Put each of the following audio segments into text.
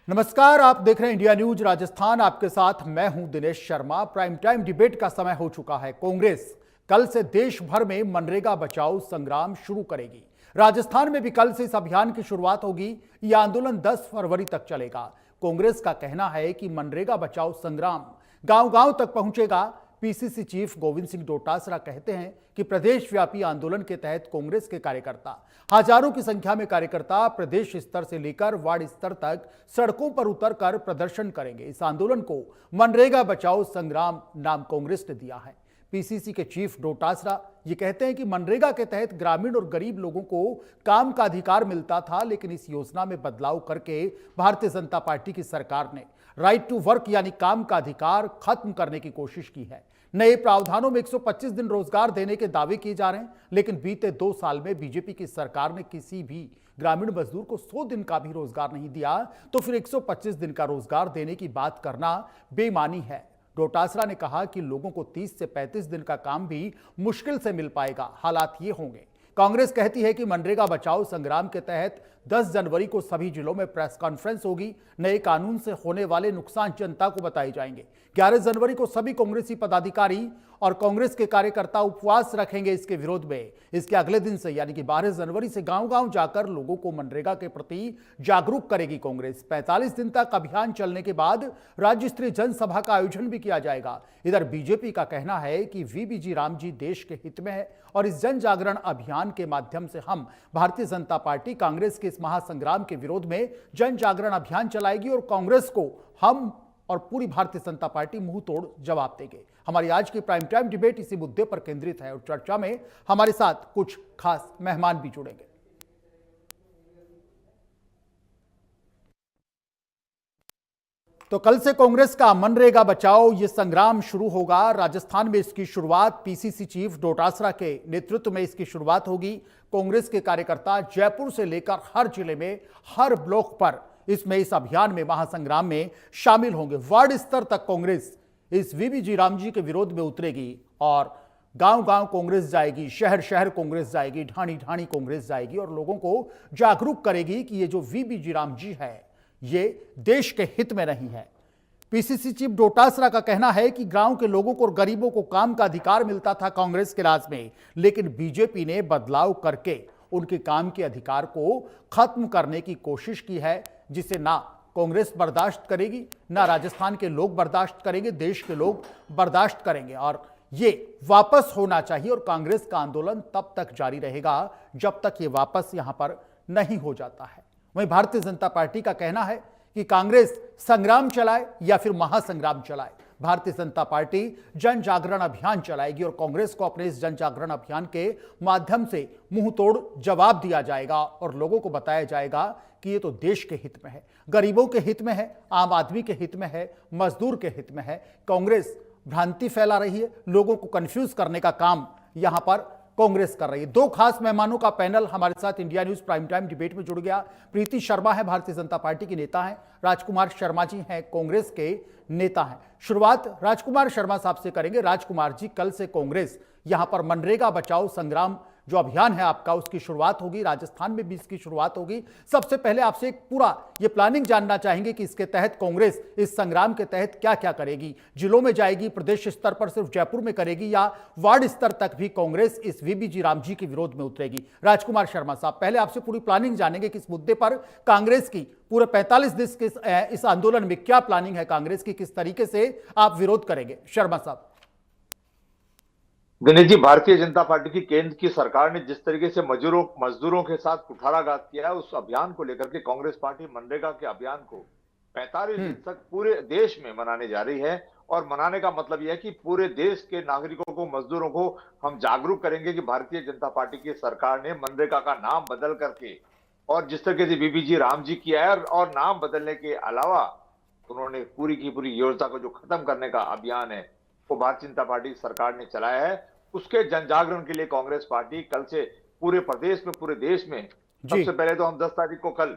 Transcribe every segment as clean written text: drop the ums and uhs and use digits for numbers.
नमस्कार, आप देख रहे हैं इंडिया न्यूज राजस्थान। आपके साथ मैं हूं Dinesh Sharma. Prime time debate का समय हो चुका है। कांग्रेस कल से देश भर में मनरेगा बचाओ संग्राम शुरू करेगी। राजस्थान में भी कल से इस अभियान की शुरुआत होगी। यह आंदोलन 10 फरवरी तक चलेगा। कांग्रेस का कहना है कि मनरेगा बचाओ संग्राम गांव गांव तक पहुंचेगा। पीसीसी चीफ गोविंद सिंह डोटासरा कहते हैं कि प्रदेश व्यापी आंदोलन के तहत कांग्रेस के कार्यकर्ता, हजारों की संख्या में कार्यकर्ता प्रदेश स्तर से लेकर वार्ड स्तर तक सड़कों पर उतरकर प्रदर्शन करेंगे। इस आंदोलन को मनरेगा बचाओ संग्राम नाम कांग्रेस ने दिया है। पीसीसी के चीफ डोटासरा ये कहते हैं कि मनरेगा के तहत ग्रामीण और गरीब लोगों को काम का अधिकार मिलता था, लेकिन इस योजना में बदलाव करके भारतीय जनता पार्टी की सरकार ने राइट टू वर्क यानी काम का अधिकार खत्म करने की कोशिश की है। नए प्रावधानों में 125 दिन रोजगार देने के दावे किए जा रहे हैं, लेकिन बीते 2 साल में बीजेपी की सरकार ने किसी भी ग्रामीण मजदूर को 100 दिन का भी रोजगार नहीं दिया, तो फिर 125 दिन का रोजगार देने की बात करना बेईमानी है। डोटासरा ने कहा कि लोगों को 30 से 35 दिन का काम भी मुश्किल से मिल पाएगा। हालात ये होंगे। कांग्रेस कहती है कि मनरेगा बचाओ संग्राम के तहत 10 जनवरी को सभी जिलों में प्रेस कॉन्फ्रेंस होगी। नए कानून से होने वाले नुकसान जनता को बताए जाएंगे। 11 जनवरी को सभी कांग्रेसी पदाधिकारी और कांग्रेस के कार्यकर्ता उपवास रखेंगे इसके विरोध में। इसके अगले दिन से यानी कि 12 जनवरी से गांव-गांव जाकर लोगों को मनरेगा के प्रति जागरूक करेगी कांग्रेस। 45 दिन तक अभियान चलने के बाद राज्य स्तरीय जनसभा का आयोजन भी किया जाएगा। इधर बीजेपी का कहना है कि वीबीजी राम जी देश के हित में है और इस जन जागरण अभियान के माध्यम से हम भारतीय जनता पार्टी कांग्रेस के इस महासंग्राम के विरोध में जन जागरण अभियान चलाएगी और कांग्रेस को हम और पूरी भारतीय जनता पार्टी मुंह तोड़ जवाब देंगे। हमारी आज की प्राइम टाइम डिबेट इसी मुद्दे पर केंद्रित है और चर्चा में हमारे साथ कुछ खास मेहमान भी जुड़ेंगे। तो कल से कांग्रेस का मनरेगा बचाओ ये संग्राम शुरू होगा। राजस्थान में इसकी शुरुआत पीसीसी चीफ डोटासरा के नेतृत्व में इसकी शुरुआत होगी। कांग्रेस के कार्यकर्ता जयपुर से लेकर हर जिले में, हर ब्लॉक पर इस अभियान में, महासंग्राम में शामिल होंगे। वार्ड स्तर तक कांग्रेस इस वीबीजी राम जी के विरोध में उतरेगी और गांव गांव कांग्रेस जाएगी, शहर शहर कांग्रेस जाएगी, ढाणी ढाणी कांग्रेस जाएगी और लोगों को जागरूक करेगी कि ये जो वीबीजी राम जी है ये देश के हित में नहीं है। पीसीसी चीफ डोटासरा का कहना है कि गांव के लोगों को और गरीबों को काम का अधिकार मिलता था कांग्रेस के राज में, लेकिन बीजेपी ने बदलाव करके उनके काम के अधिकार को खत्म करने की कोशिश की है, जिसे ना कांग्रेस बर्दाश्त करेगी, ना राजस्थान के लोग बर्दाश्त करेंगे, देश के लोग बर्दाश्त करेंगे और ये वापस होना चाहिए। और कांग्रेस का आंदोलन तब तक जारी रहेगा जब तक ये वापस यहां पर नहीं हो जाता है। वहीं भारतीय जनता पार्टी का कहना है कि कांग्रेस संग्राम चलाए या फिर महासंग्राम चलाए, भारतीय जनता पार्टी जन जागरण अभियान चलाएगी और कांग्रेस को अपने इस जन जागरण अभियान के माध्यम से मुंह तोड़ जवाब दिया जाएगा और लोगों को बताया जाएगा कि ये तो देश के हित में है, गरीबों के हित में है, आम आदमी के हित में है, मजदूर के हित में है। कांग्रेस भ्रांति फैला रही है, लोगों को कंफ्यूज करने का काम यहां पर कांग्रेस कर रही है। 2 खास मेहमानों का पैनल हमारे साथ India news prime time debate में जुड़ गया। प्रीति शर्मा है, भारतीय जनता पार्टी की नेता हैं। राजकुमार शर्मा जी हैं, कांग्रेस के नेता हैं। शुरुआत राजकुमार शर्मा साहब से करेंगे। राजकुमार जी, कल से कांग्रेस यहां पर मनरेगा बचाओ संग्राम जो अभियान है आपका, उसकी शुरुआत होगी। राजस्थान में भी इसकी शुरुआत होगी। सबसे पहले आपसे एक पूरा ये प्लानिंग जानना चाहेंगे कि इसके तहत कांग्रेस इस संग्राम के तहत क्या क्या करेगी। जिलों में जाएगी, प्रदेश स्तर पर सिर्फ जयपुर में करेगी या वार्ड स्तर तक भी कांग्रेस इस वीबीजी राम जी के विरोध में उतरेगी। राजकुमार शर्मा साहब, पहले आपसे पूरी प्लानिंग जानेंगे कि इस मुद्दे पर कांग्रेस की पूरे 45 दिन के इस आंदोलन में क्या प्लानिंग है कांग्रेस की, किस तरीके से आप विरोध करेंगे। शर्मा साहब। दिनेश जी, भारतीय जनता पार्टी की केंद्र की सरकार ने जिस तरीके से मजदूरों के साथ कुठाराघात किया है, उस अभियान को लेकर के कांग्रेस पार्टी मनरेगा के अभियान को 45 दिन तक पूरे देश में मनाने जा रही है। और मनाने का मतलब यह है कि पूरे देश के नागरिकों को, मजदूरों को हम जागरूक करेंगे कि भारतीय जनता पार्टी की सरकार ने मनरेगा का नाम बदल करके और जिस तरीके से बीबीजी राम जी किया है और नाम बदलने के अलावा उन्होंने पूरी की पूरी योजना को जो खत्म करने का अभियान है वो भारतीय जनता पार्टी सरकार ने चलाया है। उसके जन जागरण के लिए कांग्रेस पार्टी कल से पूरे प्रदेश में, पूरे देश में, सबसे पहले तो हम 10 तारीख को कल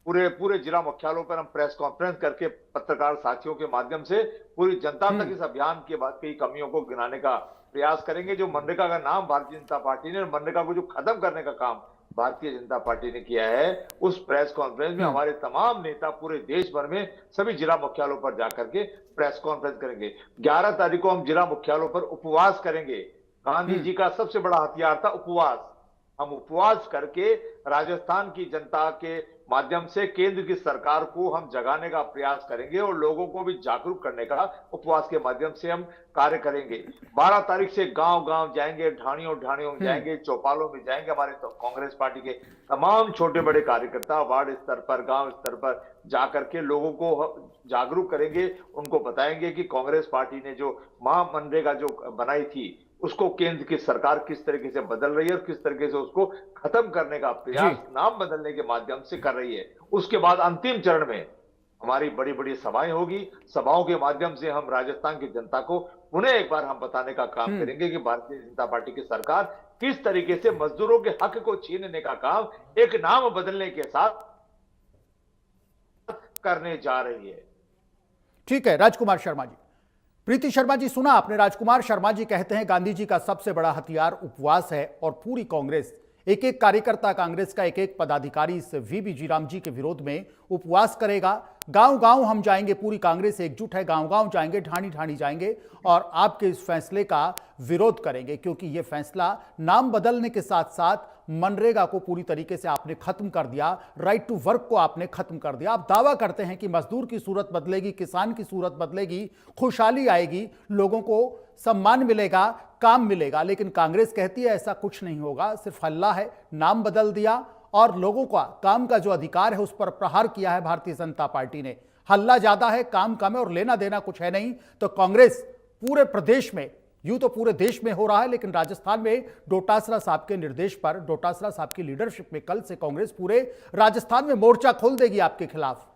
पूरे जिला मुख्यालयों पर हम प्रेस कॉन्फ्रेंस करके पत्रकार साथियों के माध्यम से पूरी जनता तक इस अभियान के बाद की कमियों को गिनाने का प्रयास करेंगे। जो मनरेगा का नाम भारतीय जनता पार्टी ने मनरेगा को जो खत्म करने का काम भारतीय जनता पार्टी ने किया है, उस प्रेस कॉन्फ्रेंस में हमारे तमाम नेता पूरे देश भर में सभी जिला मुख्यालयों पर जाकर के प्रेस कॉन्फ्रेंस करेंगे। 11 तारीख को हम जिला मुख्यालयों पर उपवास करेंगे। गांधी जी का सबसे बड़ा हथियार था उपवास। हम उपवास करके राजस्थान की जनता के माध्यम से केंद्र की सरकार को हम जगाने का प्रयास करेंगे और लोगों को भी जागरूक करने का उपवास के माध्यम से हम कार्य करेंगे। 12 तारीख से गांव गांव जाएंगे, ढाणियों ढाणियों में जाएंगे, चौपालों में जाएंगे। हमारे तो कांग्रेस पार्टी के तमाम छोटे बड़े कार्यकर्ता वार्ड स्तर पर, गांव स्तर पर जाकर के लोगों को जागरूक करेंगे। उनको बताएंगे कि कांग्रेस पार्टी ने जो महामनरेगा जो बनाई थी उसको केंद्र की सरकार किस तरीके से बदल रही है और किस तरीके से उसको खत्म करने का प्रयास नाम बदलने के माध्यम से कर रही है। उसके बाद अंतिम चरण में हमारी बड़ी बड़ी सभाएं होगी। सभाओं के माध्यम से हम राजस्थान की जनता को पुनः एक बार हम बताने का काम करेंगे कि भारतीय जनता पार्टी की सरकार किस तरीके से मजदूरों के हक को छीनने का काम एक नाम बदलने के साथ करने जा रही है। ठीक है राजकुमार शर्मा जी। प्रीति शर्मा जी, सुना आपने, राजकुमार शर्मा जी कहते हैं गांधी जी का सबसे बड़ा हथियार उपवास है और पूरी कांग्रेस, एक एक कार्यकर्ता कांग्रेस का, एक एक पदाधिकारी इस वीबी जीराम जी के विरोध में उपवास करेगा। गांव गांव हम जाएंगे, पूरी कांग्रेस एकजुट है, गांव गांव जाएंगे, ढाणी ढाणी जाएंगे और आपके इस फैसले का विरोध करेंगे, क्योंकि यह फैसला नाम बदलने के साथ साथ मनरेगा को पूरी तरीके से आपने खत्म कर दिया, राइट टू वर्क को आपने खत्म कर दिया। आप दावा करते हैं कि मजदूर की सूरत बदलेगी, किसान की सूरत बदलेगी, खुशहाली आएगी, लोगों को सम्मान मिलेगा, काम मिलेगा, लेकिन कांग्रेस कहती है ऐसा कुछ नहीं होगा, सिर्फ हल्ला है, नाम बदल दिया और लोगों का काम का जो अधिकार है उस पर प्रहार किया है भारतीय जनता पार्टी ने। हल्ला ज्यादा है, काम कम है और लेना देना कुछ है नहीं। तो कांग्रेस पूरे प्रदेश में, यूं तो पूरे देश में हो रहा है, लेकिन राजस्थान में डोटासरा साहब के निर्देश पर, डोटासरा साहब की लीडरशिप में कल से कांग्रेस पूरे राजस्थान में मोर्चा खोल देगी आपके खिलाफ।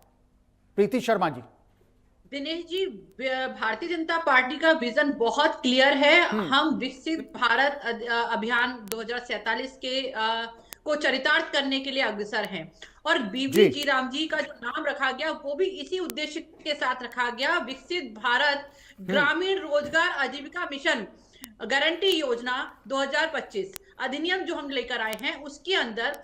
प्रीति शर्मा जी। दिनेश जी, भारतीय जनता पार्टी का विजन बहुत क्लियर है। हम विकसित भारत अभियान 2047 के को चरितार्थ करने के लिए अग्रसर हैं और बीबी जीराम जी का जो नाम रखा गया वो भी इसी उद्देश्य के साथ रखा गया। विकसित भारत ग्रामीण रोजगार आजीविका मिशन गारंटी योजना 2025 अधिनियम जो हम लेकर आए हैं, उसके अंदर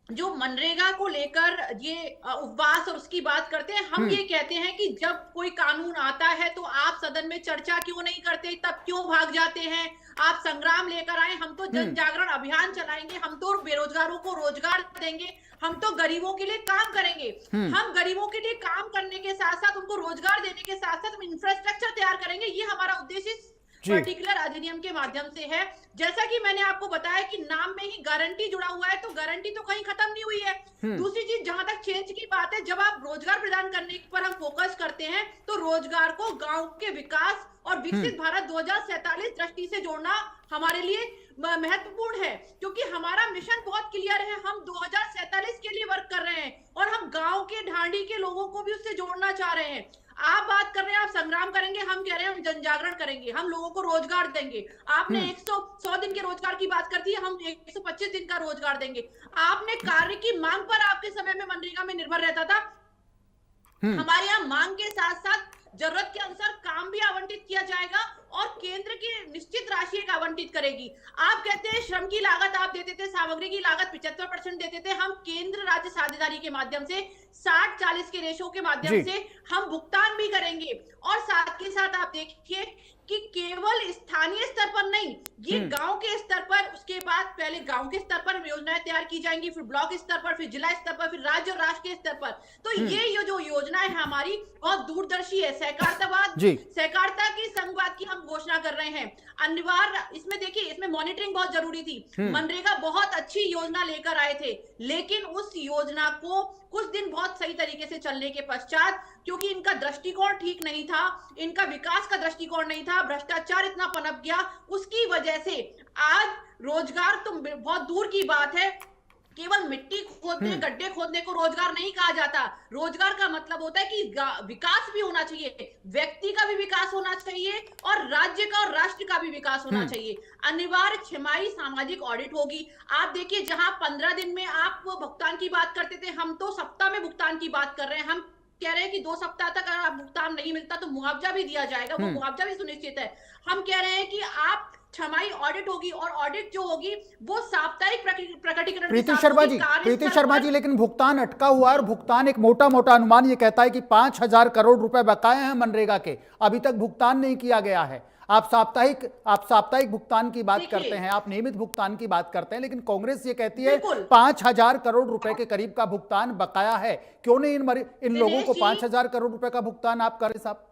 जो मनरेगा को लेकर ये उपवास और उसकी बात करते हैं। हम ये कहते हैं कि जब कोई कानून आता है तो आप सदन में चर्चा क्यों नहीं करते, तब क्यों भाग जाते हैं? आप संग्राम लेकर आए, हम तो जन जागरण अभियान चलाएंगे, हम तो बेरोजगारों को रोजगार देंगे, हम तो गरीबों के लिए काम करेंगे। हम गरीबों के लिए काम करने के साथ साथ उनको रोजगार देने के साथ साथ हम इंफ्रास्ट्रक्चर तैयार करेंगे। ये हमारा उद्देश्य पर्टिकुलर अधिनियम के माध्यम से है। जैसा कि मैंने आपको बताया कि नाम में ही गारंटी जुड़ा हुआ है, तो गारंटी तो कहीं खत्म नहीं हुई है। दूसरी चीज, जहां तक चेंज की बात है, जब आप रोजगार प्रदान करने पर हम फोकस करते हैं तो रोजगार को गांव के विकास और विकसित भारत 2047 दृष्टि से जोड़ना हमारे लिए महत्वपूर्ण है, क्योंकि हमारा मिशन बहुत क्लियर है। हम 2047 के लिए वर्क कर रहे हैं और हम गांव के ढांडी के लोगों को भी उससे जोड़ना चाह रहे हैं। आप बात कर रहे हैं आप संग्राम करेंगे, हम कह रहे हैं हम जन जागरण करेंगे, हम लोगों को रोजगार देंगे। आपने 100 दिन के रोजगार की बात करती है, हम 125 दिन का रोजगार देंगे। आपने कार्य की मांग पर आपके समय में मनरेगा में निर्भर रहता था। हमारे यहाँ मांग के साथ साथ जरूरत के अनुसार काम भी आवंटित किया जाएगा और केंद्र की निश्चित राशि एक आवंटित करेगी। आप कहते हैं श्रम की लागत आप देते थे, सामग्री की लागत 75% देते थे। हम केंद्र राज्य साझेदारी के माध्यम से 60-40 के रेशो के माध्यम से हम भुगतान भी करेंगे। और साथ के साथ आप देखिए कि केवल स्थानीय स्तर पर नहीं, ये गांव के स्तर पर, उसके बाद पहले गांव के स्तर पर योजनाएं तैयार की जाएंगी, फिर ब्लॉक स्तर पर, फिर जिला स्तर पर, फिर राज्य और राष्ट्र के स्तर पर। तो ये जो योजनाएं है हमारी बहुत दूरदर्शी है। सहकारिता की संघवाद की हम घोषणा कर रहे हैं। अनिवार्य इसमें देखिए, इसमें मॉनिटरिंग बहुत जरूरी थी। मनरेगा बहुत अच्छी योजना लेकर आए थे, लेकिन उस योजना को कुछ दिन बहुत सही तरीके से चलने के पश्चात, क्योंकि इनका दृष्टिकोण ठीक नहीं था, इनका विकास का दृष्टिकोण नहीं था, भ्रष्टाचार इतना पनप गया, उसकी वजह से आज रोजगार तो बहुत दूर की बात है। केवल मिट्टी खोदने, गड्ढे खोदने को रोजगार नहीं कहा जाता। रोजगार का मतलब होता है कि विकास भी होना चाहिए, व्यक्ति का भी विकास होना चाहिए और राज्य का और राष्ट्र का भी विकास होना चाहिए। अनिवार्य छमाही सामाजिक ऑडिट होगी। आप देखिए, जहां 15 दिन में आप भुगतान की बात करते थे, हम तो सप्ताह में भुगतान की बात कर रहे हैं। हम कह रहे हैं कि 2 सप्ताह तक अगर भुगतान नहीं मिलता तो मुआवजा भी दिया जाएगा, वो मुआवजा भी सुनिश्चित है। हम कह रहे हैं कि आप छमाही ऑडिट होगी और ऑडिट जो होगी वो साप्ताहिक प्रकटीकरण के प्रीति साथ शर्मा होगी। जी, कार्यस्थल प्रीति शर्मा पर जी, लेकिन भुगतान अटका हुआ है और भुगतान एक मोटा मोटा अनुमान ये कहता है कि 5,000 करोड़ रुपए बकाए हैं मनरेगा के, अभी तक भुगतान नहीं किया गया है। आप साप्ताहिक भुगतान की बात देखिए, करते हैं, आप नियमित भुगतान की बात करते हैं, लेकिन कांग्रेस ये कहती है बिल्कुल। 5,000 करोड़ रुपए के करीब का भुगतान बकाया है। क्यों नहीं इन लोगों को दिनेश जी, 5,000 करोड़ रुपए का भुगतान आप करें साहब?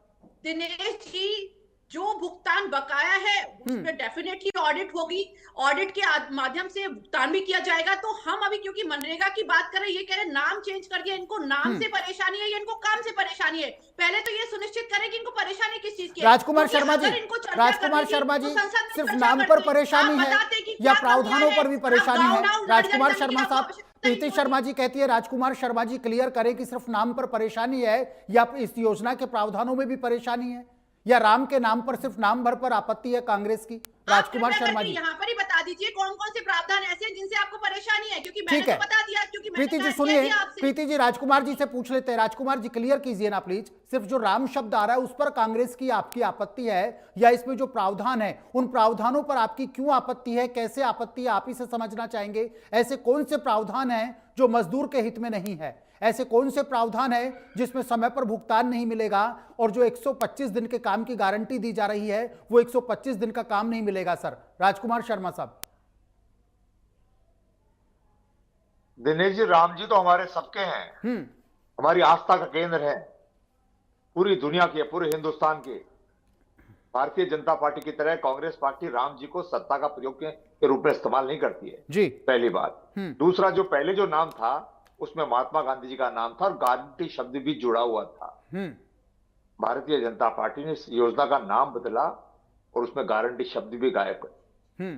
दिनेश जी, जो भुगतान बकाया है उसमें डेफिनेटली ऑडिट होगी, ऑडिट के माध्यम से भुगतान भी किया जाएगा। तो हम अभी क्योंकि मनरेगा की बात कर रहे हैं, ये कह रहे नाम चेंज कर दिया, इनको नाम से परेशानी है या इनको काम से परेशानी है? पहले तो ये सुनिश्चित करें कि इनको परेशानी किस चीज की है। राजकुमार क्योंकि शर्मा जी, अगर इनको चर्चा राजकुमार करनी थी, शर्मा तो जी, संसद में सिर्फ चर्चा नाम पर करते। परेशानी आप है बताते कि या क्या प्रावधानों कमियां पर भी हैं? परेशानी आप है? गाँव गाँव राजकुमार जन जन शर्मा की साहब, आवश्यकता नहीं प्रीति होती। शर्मा जी कहती है राजकुमार शर्मा जी क्लियर करें कि सिर्फ नाम पर परेशानी है या इस योजना के प्रावधानों में भी परेशानी है, या राम के नाम पर सिर्फ नाम भर पर आपत्ति है कांग्रेस की? राजकुमार शर्मा जी, यहाँ पर ही बता दीजिए कौन कौन से प्रावधान ऐसे हैं जिनसे आपको परेशानी है, क्योंकि मैंने ठीक है। तो बता दिया, क्योंकि मैंने प्रीति जी कहा सुनिए, दिया आपसे। प्रीति जी राजकुमार जी से पूछ लेते हैं। राजकुमार जी क्लियर कीजिए ना प्लीज, सिर्फ जो राम शब्द आ रहा है उस पर कांग्रेस की आपकी आपत्ति है, या इसमें जो प्रावधान है उन प्रावधानों पर आपकी क्यों आपत्ति है, कैसे आपत्ति है, आप ही से समझना चाहेंगे। ऐसे कौन से प्रावधान हैं जो मजदूर के हित में नहीं है? ऐसे कौन से प्रावधान है जिसमें समय पर भुगतान नहीं मिलेगा और जो 125 दिन के काम की गारंटी दी जा रही है वो 125 दिन का काम नहीं मिलेगा? सर राजकुमार शर्मा साहब। दिनेश जी, राम जी तो हमारे सबके हैं, हमारी आस्था का केंद्र है, पूरी दुनिया के, पूरे हिंदुस्तान के। भारतीय जनता पार्टी की तरह कांग्रेस पार्टी राम जी को सत्ता का प्रयोग के रूप में इस्तेमाल नहीं करती है जी। पहली बात। दूसरा, जो पहले जो नाम था उसमें महात्मा गांधी जी का नाम था और गारंटी शब्द भी जुड़ा हुआ था। भारतीय जनता पार्टी ने इस योजना का नाम बदला और उसमें गारंटी शब्द भी गायब कर।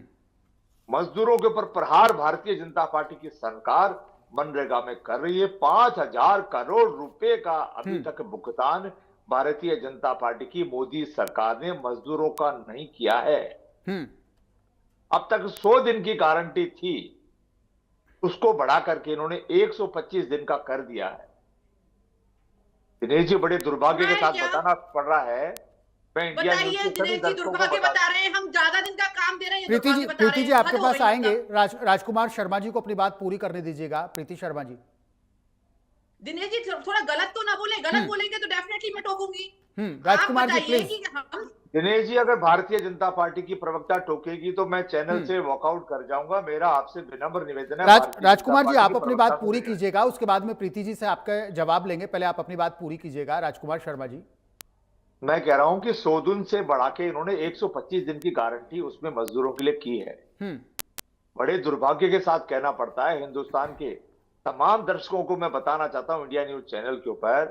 मजदूरों के ऊपर प्रहार भारतीय जनता पार्टी की सरकार मनरेगा में कर रही है। 5,000 करोड़ रुपए का अभी तक भुगतान भारतीय जनता पार्टी की मोदी सरकार ने मजदूरों का नहीं किया है। अब तक 100 दिन की गारंटी थी, उसको बढ़ा करके इन्होंने 125 दिन का कर दिया है। दिनेश जी, बड़े दुर्भाग्य के साथ बताना पड़ रहा है, मैं इंडिया न्यूज़ के सभी दिनेश जी दर्शकों को दुर्भाग्य बता बता रहे हैं, हम ज्यादा दिन का काम दे रहे हैं। प्रीति जी आपके पास आएंगे। राजकुमार शर्मा जी को अपनी बात पूरी करने दीजिएगा। प्रीति शर्मा जी। दिनेश जी थोड़ा गलत तो ना बोले, गलत बोलेंगे तो डेफिनेटली मैं टोकूंगी। राजकुमार जी प्लीज। दिनेश जी, अगर भारतीय जनता पार्टी की प्रवक्ता टोकेगी तो मैं चैनल से वॉकआउट कर जाऊंगा। मेरा आपसे विनम्र निवेदन है। राजकुमार जी आप अपनी बात पूरी कीजिएगा, उसके बाद में प्रीति जी से आपका जवाब लेंगे। पहले आप अपनी बात पूरी कीजिएगा राजकुमार शर्मा जी। मैं कह रहा हूं कि 100 दिन से बढ़ा के इन्होंने 125 दिन की गारंटी उसमें मजदूरों के लिए की है। बड़े दुर्भाग्य के साथ कहना पड़ता है, हिंदुस्तान के तमाम दर्शकों को मैं बताना चाहता हूं इंडिया न्यूज चैनल के ऊपर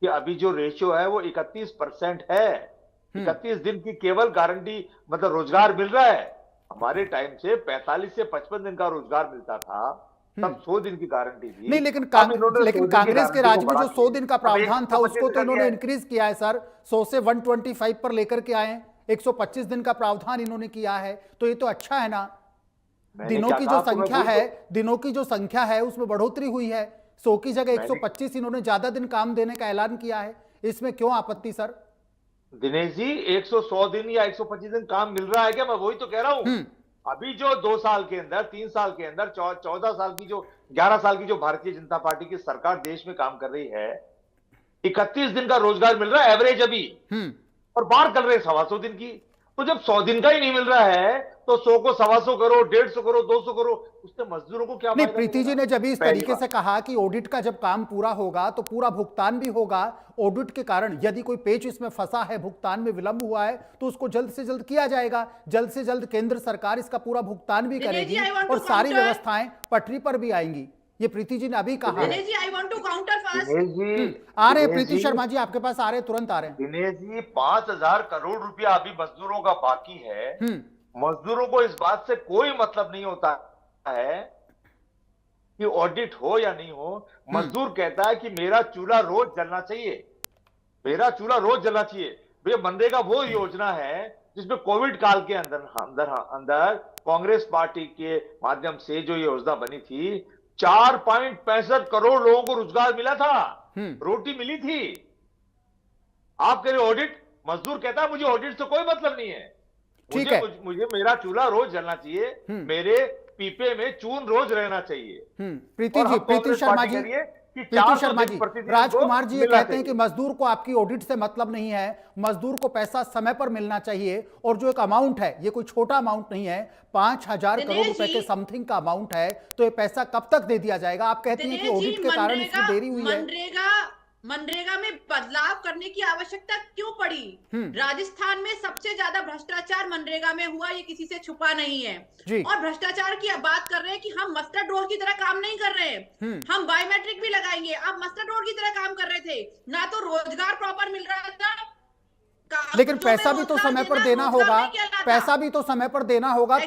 कि अभी जो रेशियो है वो 31% है। 31 दिन की केवल गारंटी, मतलब रोजगार मिल रहा है। हमारे टाइम से 45 से 55 दिन का रोजगार मिलता था, तब 100 दिन की गारंटी थी। नहीं, लेकिन कांग्रेस के राज में जो 100 दिन का प्रावधान था उसको तो इन्होंने इंक्रीज किया है सर। 100 से 125 पर लेकर के आए, 125 दिन का प्रावधान इन्होंने किया है, तो ये तो अच्छा है ना। दिनों की जो संख्या है उसमें बढ़ोतरी हुई है। 100 की जगह 125 इन्होंने ज्यादा दिन काम देने का ऐलान किया है, इसमें क्यों आपत्ति सर? दिनेश जी, 100 दिन या 125 दिन काम मिल रहा है क्या? मैं वही तो कह रहा हूं। अभी जो 2 साल के अंदर, 3 साल के अंदर, 14 साल की जो 11 साल की जो भारतीय जनता पार्टी की सरकार देश में काम कर रही है, 31 दिन का रोजगार मिल रहा है एवरेज अभी, और बाहर कर रहे हैं 125 दिन की। तो जब 100 दिन का ही नहीं मिल रहा है तो 100 को 125 करो, 150 करो, 200 करो, उससे मजदूरों को क्या? नहीं, प्रीति जी ने जब इस तरीके से कहा कि ऑडिट का जब काम पूरा होगा तो पूरा भुगतान भी होगा। ऑडिट के कारण यदि कोई पेच इसमें फंसा है, भुगतान में विलंब हुआ है, तो उसको जल्द से जल्द किया जाएगा। जल्द से जल्द केंद्र सरकार इसका पूरा भुगतान भी करेगी और सारी व्यवस्थाएं पटरी पर भी आएंगी। ये प्रीति जी ने अभी कहा है। आ रहे प्रीति शर्मा जी आपके पास आ रहे, तुरंत आ रहे हैं। दिनेश जी, 5,000 करोड़ रुपया अभी मजदूरों का बाकी है। मजदूरों को इस बात से कोई मतलब नहीं होता है कि ऑडिट हो या नहीं हो। मजदूर कहता है कि मेरा चूल्हा रोज जलना चाहिए, मेरा चूल्हा रोज जलना चाहिए। भैया, मनरेगा वो योजना है जिसमें कोविड काल के अंदर कांग्रेस पार्टी के माध्यम से जो योजना बनी थी, 4.65 करोड़ लोगों को रोजगार मिला था, रोटी मिली थी। आप कह रहे ऑडिट, मजदूर कहता है मुझे ऑडिट से कोई मतलब नहीं है। ठीक है। मुझे मेरा चूल्हा रोज जलना चाहिए, मेरे पीपे में चून रोज रहना चाहिए। प्रीति जी, प्रीति शर्मा जी, राजकुमार जी ये कहते हैं कि मजदूर को आपकी ऑडिट से मतलब नहीं है, मजदूर को पैसा समय पर मिलना चाहिए, और जो एक अमाउंट है ये कोई छोटा अमाउंट नहीं है, 5,000 करोड़ रुपए के समथिंग का अमाउंट है, तो ये पैसा कब तक दे दिया जाएगा? आप कहती हैं कि ऑडिट के कारण इसमें देरी हुई है। मनरेगा में बदलाव करने की आवश्यकता क्यों पड़ी? राजस्थान में सबसे ज्यादा भ्रष्टाचार मनरेगा में हुआ, ये किसी से छुपा नहीं है। और भ्रष्टाचार की अब बात कर रहे हैं कि हम मस्टर्ड रोल की तरह काम नहीं कर रहे हैं, हम बायोमेट्रिक भी लगाएंगे। आप मस्टर्ड रोल की तरह काम कर रहे थे, ना तो रोजगार प्रॉपर मिल रहा था, लेकिन पैसा भी तो समय पर देना होगा, पैसा भी तो समय पर देना होगा,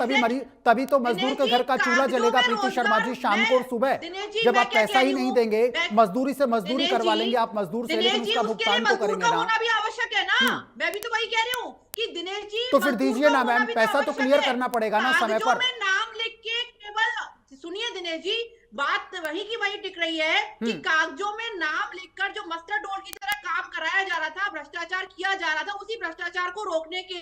तभी तो मजदूर के घर का चूल्हा जलेगा। प्रीति शर्मा जी, शाम को और सुबह जब आप पैसा ही नहीं देंगे, मजदूरी से मजदूरी करवा लेंगे आप मजदूर से, लेकिन उसका भुगतान तो करेंगे ना। होना भी आवश्यक है ना। मैं भी तो वही कह रही हूँ कि दिनेश जी, तो फिर दीजिए ना मैम, पैसा तो क्लियर करना पड़ेगा ना समय पर। नाम लिख के केवल सुनिए दिनेश जी, बात वही की वही टिक रही है कि कागजों में नाम लिखकर जो मस्टर्ड रोल की तरह काम कराया जा रहा था, भ्रष्टाचार किया जा रहा था, उसी भ्रष्टाचार को रोकने के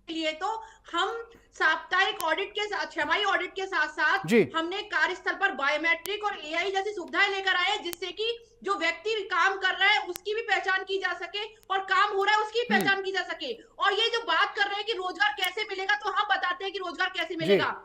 लिए तो हम साप्ताहिक ऑडिट के साथ, छमाही ऑडिट के साथ साथ हमने कार्यस्थल पर बायोमेट्रिक और एआई जैसी सुविधाएं लेकर आए, जिससे कि जो व्यक्ति काम कर रहा है उसकी भी पहचान की जा सके और काम हो रहा है उसकी पहचान की जा सके। और ये जो बात कर रहे हैं कि रोजगार कैसे मिलेगा, तो हम बताते हैं कि रोजगार कैसे मिलेगा।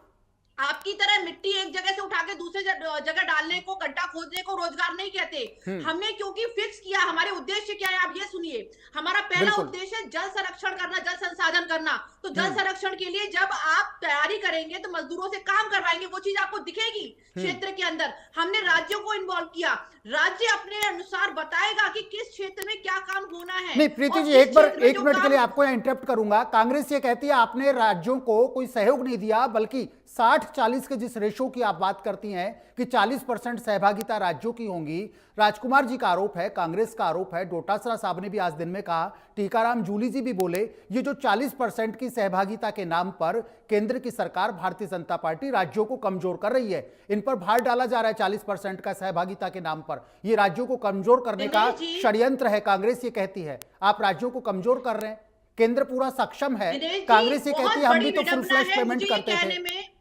आपकी तरह मिट्टी एक जगह से उठा के दूसरे जगह डालने को, गड्ढा खोदने को रोजगार नहीं कहते। हमने क्योंकि फिक्स किया, हमारे उद्देश्य क्या है आप ये सुनिए। हमारा पहला उद्देश्य है जल संरक्षण करना, जल संसाधन करना। तो जल संरक्षण के लिए जब आप तैयारी करेंगे तो मजदूरों से काम करवाएंगे, वो चीज आपको दिखेगी क्षेत्र के अंदर। हमने राज्यों को इन्वॉल्व किया, राज्य अपने अनुसार बताएगा कि किस क्षेत्र में क्या काम होना है। नहीं प्रीति जी, एक मिनट के लिए आपको यहाँ इंटरप्ट करूंगा। कांग्रेस ये कहती है आपने राज्यों को कोई सहयोग नहीं दिया, बल्कि 60-40 के जिस रेशो की आप बात करती हैं कि 40% सहभागिता राज्यों की होंगी। राजकुमार जी का आरोप है, कांग्रेस का आरोप है, डोटासरा साहब ने भी आज दिन में कहा, टीकाराम जूली जी भी बोले, ये जो 40% की सहभागिता के नाम पर केंद्र की सरकार भारतीय जनता पार्टी राज्यों को कमजोर कर रही है, इन पर भार डाला जा रहा है 40% का सहभागिता के नाम पर, ये राज्यों को कमजोर करने का षड्यंत्र है, कांग्रेस ये कहती है। आप राज्यों को कमजोर कर रहे हैं, केंद्र पूरा सक्षम है, कांग्रेस ये कहती है हम भी तो फुल फ्लैश पेमेंट करते थे।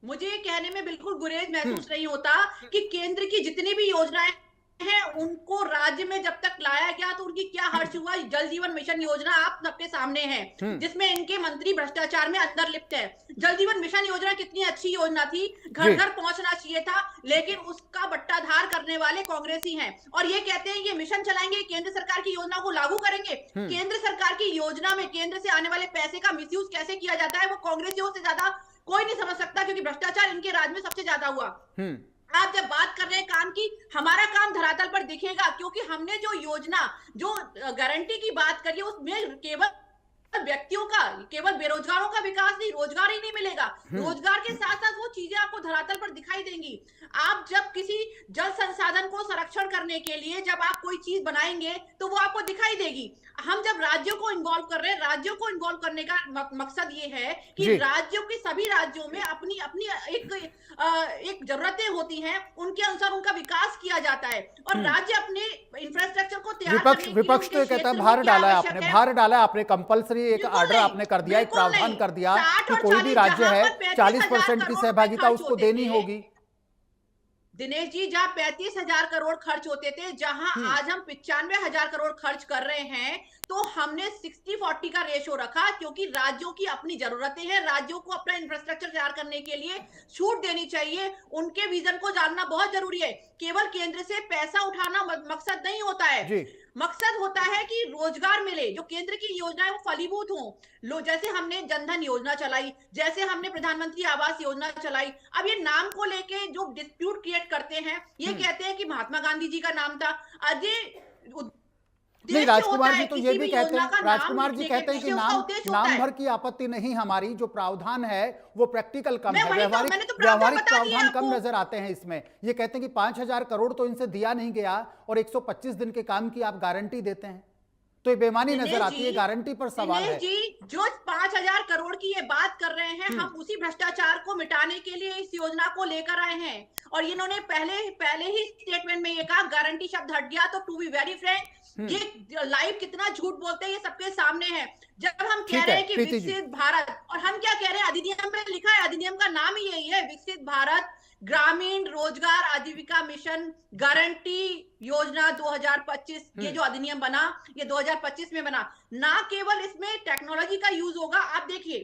मुझे ये कहने में बिल्कुल गुरेज महसूस नहीं होता कि केंद्र की जितनी भी योजनाएं हैं उनको राज्य में जब तक लाया गया तो उनकी क्या हर्ष हुआ। जल जीवन मिशन योजना आप सबके सामने है, जिसमें इनके मंत्री भ्रष्टाचार में अंदर लिप्त है। जल जीवन मिशन योजना कितनी अच्छी योजना थी, घर घर पहुंचना चाहिए था, लेकिन उसका बट्टाधार करने वाले कांग्रेसी हैं और ये कहते हैं ये मिशन चलाएंगे, केंद्र सरकार की योजना को लागू करेंगे। केंद्र सरकार की योजना में केंद्र से आने वाले पैसे का मिसयूज कैसे किया जाता है वो कांग्रेसियों से ज्यादा कोई नहीं समझ सकता, क्योंकि भ्रष्टाचार इनके राज्य में सबसे ज्यादा हुआ। आप जब बात कर रहे हैं काम की, हमारा काम धरातल पर दिखेगा, क्योंकि हमने जो योजना, जो गारंटी की बात करी है उसमें केवल व्यक्तियों का, केवल बेरोजगारों का विकास नहीं, रोजगार ही नहीं मिलेगा, रोजगार के साथ साथ वो चीजें आपको धरातल पर दिखाई देंगी। आप जब किसी जल संसाधन को संरक्षण करने के लिए जब आप कोई चीज बनाएंगे तो वो आपको दिखाई देगी। हम जब राज्यों को इन्वॉल्व कर रहे हैं, राज्यों को इन्वॉल्व करने का मकसद ये है कि राज्यों की, सभी राज्यों में अपनी अपनी एक जरूरतें होती हैं, उनके अनुसार उनका विकास किया जाता है और राज्य अपने इंफ्रास्ट्रक्चर को तैयार विपक्ष तो कहता है भार डाला है आपने, भार डाला है आपने, कंपलसरी एक ऑर्डर आपने कर दिया, एक प्रावधान कर दिया कि कोई भी राज्य है 40% की सहभागिता उसको देनी होगी। दिनेश जी, जहां 35,000 करोड़ खर्च होते थे, जहां आज हम 95,000 करोड़ खर्च कर रहे हैं, तो हमने 60-40 का रेशो रखा, क्योंकि राज्यों की अपनी जरूरतें हैं, राज्यों को अपना इंफ्रास्ट्रक्चर तैयार करने के लिए छूट देनी चाहिए, उनके विजन को जानना बहुत जरूरी है। केवल केंद्र से पैसा उठाना मकसद नहीं होता है, मकसद होता है कि रोजगार मिले, जो केंद्र की योजना है वो फलीभूत हो। जैसे हमने जनधन योजना चलाई, जैसे हमने प्रधानमंत्री आवास योजना चलाई। अब ये नाम को लेके जो डिस्प्यूट क्रिएट करते हैं, ये कहते हैं कि महात्मा गांधी जी का नाम था। नहीं, राजकुमार जी तो ये भी कहते हैं, राजकुमार जी कहते हैं कि नाम भर की आपत्ति नहीं हमारी, जो प्रावधान है वो प्रैक्टिकल कम है, व्यवहारिक प्रावधान कम नजर आते हैं इसमें। ये कहते हैं कि 5,000 करोड़ तो इनसे दिया नहीं गया और 125 दिन के काम की आप गारंटी देते हैं, तो ये बेमानी नजर आती है, गारंटी पर सवाल है। जी, जो 5,000 करोड़ की ये बात कर रहे हैं, हम उसी भ्रष्टाचार को मिटाने के लिए इस योजना को लेकर आए हैं और इन्होंने पहले ही स्टेटमेंट में ये कहा गारंटी शब्द हट गया। तो टू बी वेरी फ्रैंक, ये लाइव कितना झूठ बोलते हैं ये सबके सामने है। जब हम कह ठीक रहे है हैं कि प्रीति जी। विकसित भारत, और हम क्या कह रहे हैं, अधिनियम में लिखा है, अधिनियम का नाम ही यही है, विकसित भारत ग्रामीण रोजगार आजीविका मिशन गारंटी योजना 2025। ये जो अधिनियम बना, ये 2025 में बना। ना केवल इसमें टेक्नोलॉजी का यूज होगा, आप देखिए,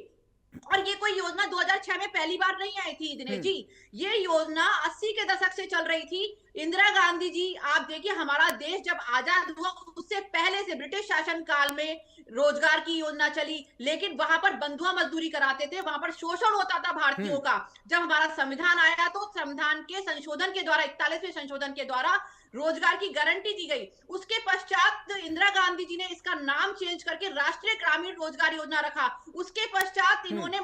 और ये कोई योजना 2006 में पहली बार नहीं आई थी दिनेश जी। ये योजना 80 के दशक से चल रही थी। इंदिरा गांधी जी, आप देखिए, हमारा देश जब आजाद हुआ उससे पहले से ब्रिटिश शासन काल में रोजगार की योजना चली, लेकिन वहां पर बंधुआ मजदूरी कराते थे, वहां पर शोषण होता था भारतीयों का। जब हमारा संविधान आया तो संविधान के संशोधन के द्वारा, 41वें संशोधन के द्वारा रोजगार की गारंटी दी गई। उसके पश्चात इंदिरा गांधी जी ने इसका नाम चेंज करके राष्ट्रीय ग्रामीण रोजगार योजना रखा। उसके पश्चात इन्होंने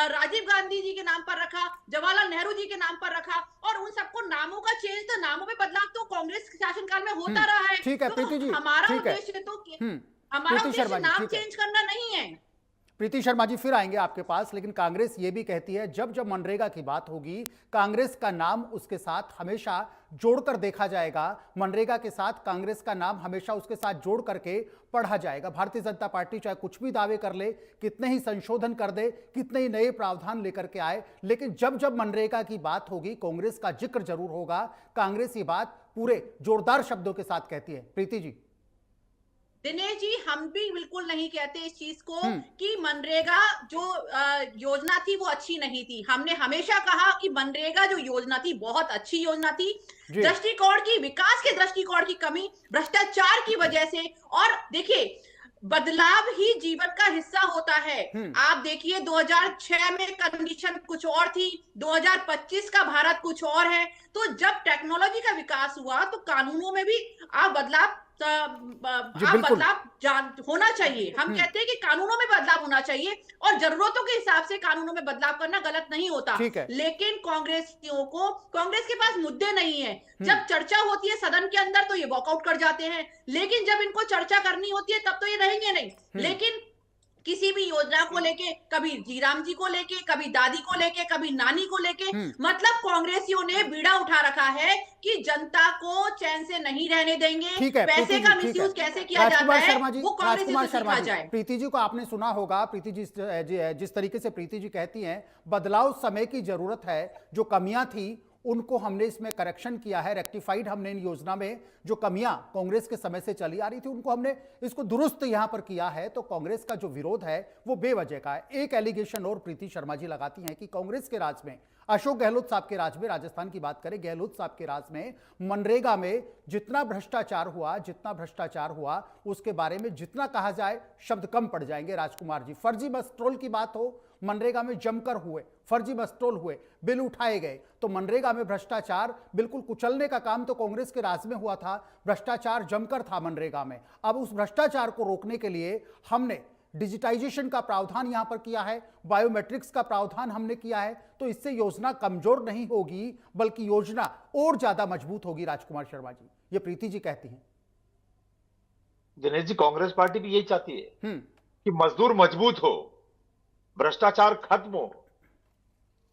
राजीव गांधी जी के नाम पर रखा, जवाहरलाल नेहरू जी के नाम पर रखा, और उन सबको नामों का चेंज, तो नामों में बदलाव तो कांग्रेस शासनकाल में होता रहा है। ठीक है तो प्रीति जी, हमारा ठीक है। उद्देश्य तो हमारा प्रीति उद्देश्य शर्मा जी, नाम ठीक है। चेंज करना नहीं है। प्रीति शर्मा जी फिर आएंगे आपके पास, लेकिन कांग्रेस ये भी कहती है जब जब मनरेगा की बात होगी कांग्रेस का नाम उसके साथ हमेशा जोड़कर देखा जाएगा, मनरेगा के साथ कांग्रेस का नाम हमेशा उसके साथ जोड़ करके पढ़ा जाएगा। भारतीय जनता पार्टी चाहे कुछ भी दावे कर ले, कितने ही संशोधन कर दे, कितने ही नए प्रावधान लेकर के आए, लेकिन जब जब मनरेगा की बात होगी कांग्रेस का जिक्र जरूर होगा। कांग्रेस ये बात पूरे जोरदार शब्दों के साथ कहती है। प्रीति जी। दिनेश जी, हम भी बिल्कुल नहीं कहते इस चीज को कि मनरेगा जो योजना थी वो अच्छी नहीं थी। हमने हमेशा कहा कि मनरेगा जो योजना थी बहुत अच्छी योजना थी। दृष्टिकोण की, विकास के दृष्टिकोण की कमी, भ्रष्टाचार की वजह से, और देखिए, बदलाव ही जीवन का हिस्सा होता है। आप देखिए, 2006 में कंडीशन कुछ और थी, 2025 का भारत कुछ और है। तो जब टेक्नोलॉजी का विकास हुआ तो कानूनों में भी आप बदलाव होना चाहिए। हम कहते हैं कि कानूनों में बदलाव होना चाहिए, और जरूरतों के हिसाब से कानूनों में बदलाव करना गलत नहीं होता। लेकिन कांग्रेस के पास मुद्दे नहीं है। जब चर्चा होती है सदन के अंदर तो ये वॉकआउट कर जाते हैं, लेकिन जब इनको चर्चा करनी होती है तब तो ये रहेंगे नहीं। लेकिन किसी भी योजना को लेके, कभी जीराम जी को लेके, कभी दादी को लेके, कभी नानी को लेके, मतलब कांग्रेसियों ने बीड़ा उठा रखा है कि जनता को चैन से नहीं रहने देंगे। पैसे का मिसयूज कैसे किया जाता है वो कांग्रेस से सीखा जाए। प्रीति जी को आपने सुना होगा, प्रीति जी जिस तरीके से प्रीति जी कहती हैं बदलाव समय की जरूरत है। जो कमियां थी उनको हमने इसमें करेक्शन किया है, रेक्टिफाइड हमने इन योजना में जो कमियां कांग्रेस के समय से चली आ रही थी उनको हमने इसको दुरुस्त यहां पर किया है। तो कांग्रेस का जो विरोध है वो बेवजह का है। एक एलिगेशन और प्रीति शर्मा जी लगाती हैं कि कांग्रेस के राज में, अशोक गहलोत साहब के राज में, राजस्थान की बात करें, गहलोत साहब के राज में मनरेगा में जितना भ्रष्टाचार हुआ उसके बारे में जितना कहा जाए शब्द कम पड़ जाएंगे। राजकुमार जी, फर्जी मस्ट्रोल की बात हो, मनरेगा में जमकर हुए फर्जी मस्ट्रोल हुए, बिल उठाए गए, तो मनरेगा में भ्रष्टाचार बिल्कुल कुचलने का काम तो कांग्रेस के राज में हुआ था। भ्रष्टाचार जमकर था मनरेगा में। अब उस भ्रष्टाचार को रोकने के लिए हमने डिजिटाइजेशन का प्रावधान यहां पर किया है, बायोमेट्रिक्स का प्रावधान हमने किया है। तो इससे योजना कमजोर नहीं होगी बल्कि योजना और ज्यादा मजबूत होगी। राजकुमार शर्मा जी, ये प्रीति जी कहती हैं। दिनेश जी, कांग्रेस पार्टी भी यही चाहती है कि मजदूर मजबूत हो, भ्रष्टाचार खत्म हो,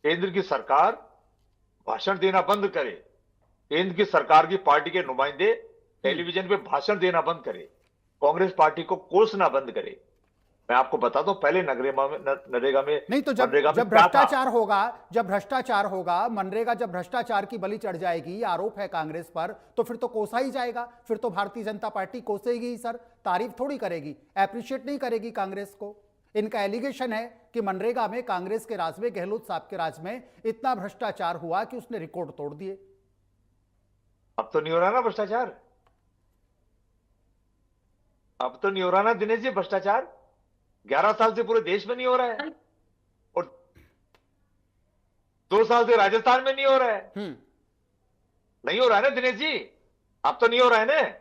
केंद्र की सरकार भाषण देना बंद करे, केंद्र की सरकार की पार्टी के नुमाइंदे टेलीविजन पे भाषण देना बंद करे, कांग्रेस पार्टी को कोसना बंद करे। मैं आपको बता दूं, पहले नरेगा में नहीं तो जब भ्रष्टाचार होगा, मनरेगा जब भ्रष्टाचार की बलि चढ़ जाएगी, आरोप है कांग्रेस पर, तो फिर तो कोसा ही जाएगा। फिर तो भारतीय जनता पार्टी कोसेगी ही सर, तारीफ थोड़ी करेगी, एप्रिशिएट नहीं करेगी कांग्रेस को। इनका एलिगेशन है कि मनरेगा में कांग्रेस के राज में, गहलोत साहब के राज में इतना भ्रष्टाचार हुआ कि उसने रिकॉर्ड तोड़ दिए। अब तो नहीं हो रहा ना भ्रष्टाचार, अब तो नहीं हो रहा ना दिनेश जी भ्रष्टाचार। 11 साल से पूरे देश में नहीं हो रहा है, और 2 साल से राजस्थान में नहीं हो रहा है। नहीं हो रहा है ना दिनेश जी, अब तो नहीं हो रहा है ना।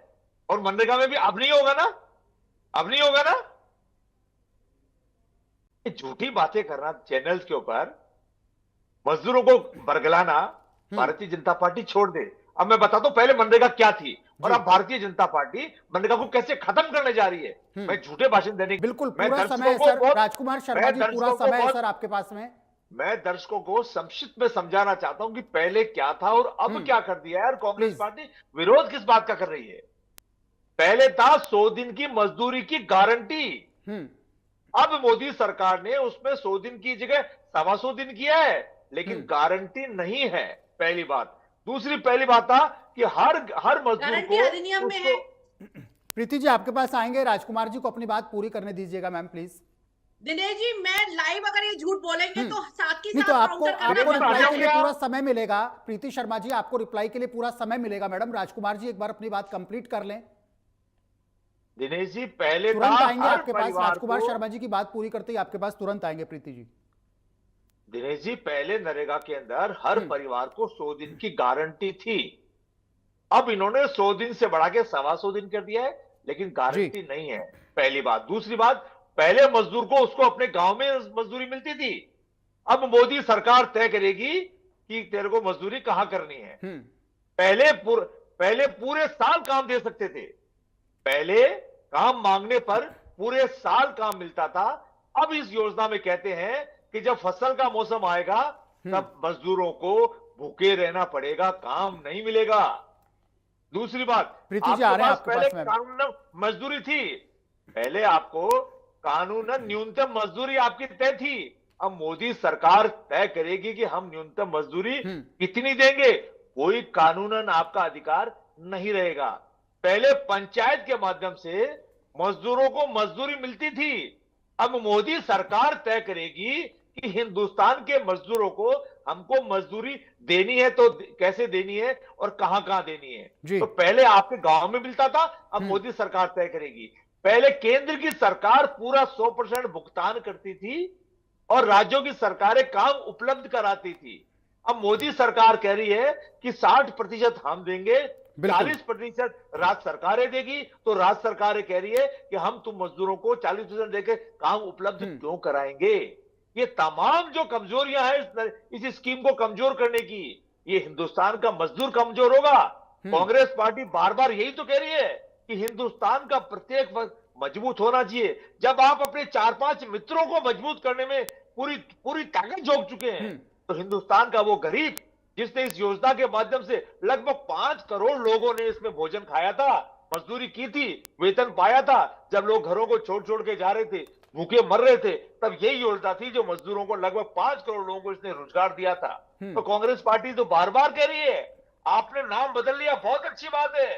और मनरेगा में भी अब नहीं होगा ना, अब नहीं होगा ना। झूठी बातें करना चैनल्स के ऊपर, मजदूरों को बरगलाना भारतीय जनता पार्टी छोड़ दे। अब मैं बताता हूं पहले मनरेगा क्या थी और अब भारतीय जनता पार्टी मनरेगा को कैसे खत्म करने जा रही है। मैं झूठे भाषण देने बिल्कुल पूरा समय है सर, राजकुमार शर्मा जी पूरा समय है सर आपके पास में। मैं दर्शकों को संक्षिप्त में समझाना चाहता हूं कि पहले क्या था और अब क्या कर दिया है, और कांग्रेस पार्टी विरोध किस बात का कर रही है। पहले था 100 दिन की मजदूरी की गारंटी, अब मोदी सरकार ने उसमें 100 दिन की जगह 125 दिन किया है, लेकिन गारंटी नहीं है, पहली बात। दूसरी पहली बात था कि हर मजदूर गारंटी को अधिनियम में है। प्रीति जी आपके पास आएंगे, राजकुमार जी को अपनी बात पूरी करने दीजिएगा मैम प्लीज। दिनेश जी, मैं लाइव अगर ये झूठ बोलेंगे तो साथ की नहीं तो साथ आपको काउंटर आपको करना रिप्लाई पड़ता के लिए है। पूरा समय मिलेगा। प्रीति शर्मा जी आपको रिप्लाई के लिए पूरा समय मिलेगा। मैडम राजकुमार जी एक बार अपनी बात कंप्लीट कर लें, दिनेश जी पहले तुरंत था आएंगे हर आपके पास। परिवार राजकुमार को, शर्मा जी की बात पूरी करते ही आपके पास तुरंत आएंगे प्रीति जी। दिनेश जी पहले नरेगा के अंदर हर परिवार को 100 दिन की गारंटी थी। अब इन्होंने 100 दिन से बढ़ा के 125 दिन कर दिया है, लेकिन गारंटी नहीं है, पहली बात। दूसरी बात, पहले मजदूर को उसको अपने गांव में मजदूरी मिलती थी। अब मोदी सरकार तय करेगी कि तेरे को मजदूरी कहां करनी है। पहले पूरे साल काम दे सकते थे, पहले काम मांगने पर पूरे साल काम मिलता था। अब इस योजना में कहते हैं कि जब फसल का मौसम आएगा तब मजदूरों को भूखे रहना पड़ेगा, काम नहीं मिलेगा। दूसरी बात, प्रीति जी आ आपके रहे हैं पास आपके पहले पास मैम। कानूनन मजदूरी थी, पहले आपको कानूनन न्यूनतम मजदूरी आपकी तय थी। अब मोदी सरकार तय करेगी कि हम न्यूनतम मजदूरी कितनी देंगे, कोई कानूनन आपका अधिकार नहीं रहेगा। पहले पंचायत के माध्यम से मजदूरों को मजदूरी मिलती थी, अब मोदी सरकार तय करेगी कि हिंदुस्तान के मजदूरों को हमको मजदूरी देनी है तो कैसे देनी है और कहां कहां देनी है। तो पहले आपके गांव में मिलता था, अब मोदी सरकार तय करेगी। पहले केंद्र की सरकार पूरा 100% भुगतान करती थी और राज्यों की सरकारें काम उपलब्ध कराती थी। अब मोदी सरकार कह रही है कि 60% हम देंगे, 40% राज्य सरकारें देगी। तो राज्य सरकारें कह रही है कि हम तुम मजदूरों को 40% देके काम उपलब्ध क्यों कराएंगे। ये तमाम जो कमजोरियां हैं इस स्कीम को कमजोर करने की, ये हिंदुस्तान का मजदूर कमजोर होगा। कांग्रेस पार्टी बार बार यही तो कह रही है कि हिंदुस्तान का प्रत्येक वर्ग मजबूत होना चाहिए। जब आप अपने 4-5 मित्रों को मजबूत करने में पूरी ताकत झोंक चुके हैं, तो हिंदुस्तान का वो गरीब जिसने इस योजना के माध्यम से लगभग 5 करोड़ लोगों ने इसमें भोजन खाया था, मजदूरी की थी, वेतन पाया था, जब लोग घरों को छोड़ छोड़ के जा रहे थे, भूखे मर रहे थे, तब यही योजना थी जो मजदूरों को लगभग 5 करोड़ लोगों को इसने रोजगार दिया था। तो कांग्रेस पार्टी तो बार बार कह रही है आपने नाम बदल लिया, बहुत अच्छी बात है,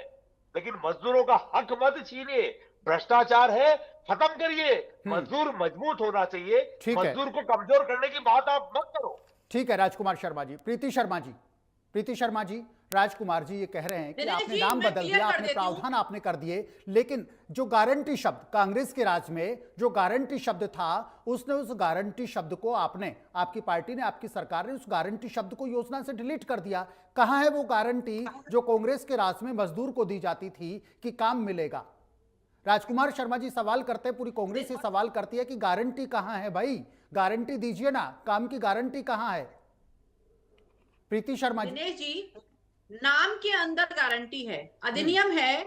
लेकिन मजदूरों का हक मत छीनिए, भ्रष्टाचार है खत्म करिए, मजदूर मजबूत होना चाहिए, मजदूर को कमजोर करने की बात आप मत करो। ठीक है राजकुमार शर्मा जी। प्रीति शर्मा जी राजकुमार जी ये कह रहे हैं कि आपने नाम बदल दिया, आपने प्रावधान आपने कर दिए, लेकिन जो गारंटी शब्द कांग्रेस के राज में जो गारंटी शब्द था, उसने उस गारंटी शब्द को आपने, आपकी पार्टी ने, आपकी सरकार ने उस गारंटी शब्द को योजना से डिलीट कर दिया। कहां है वो गारंटी जो कांग्रेस के राज में मजदूर को दी जाती थी कि काम मिलेगा? राजकुमार शर्मा जी सवाल करते हैं, पूरी कांग्रेस ये सवाल करती है कि गारंटी कहां है भाई, गारंटी दीजिए ना, काम की गारंटी कहां है? प्रीति शर्मा जी। दिनेश जी, नाम के अंदर गारंटी है, अधिनियम है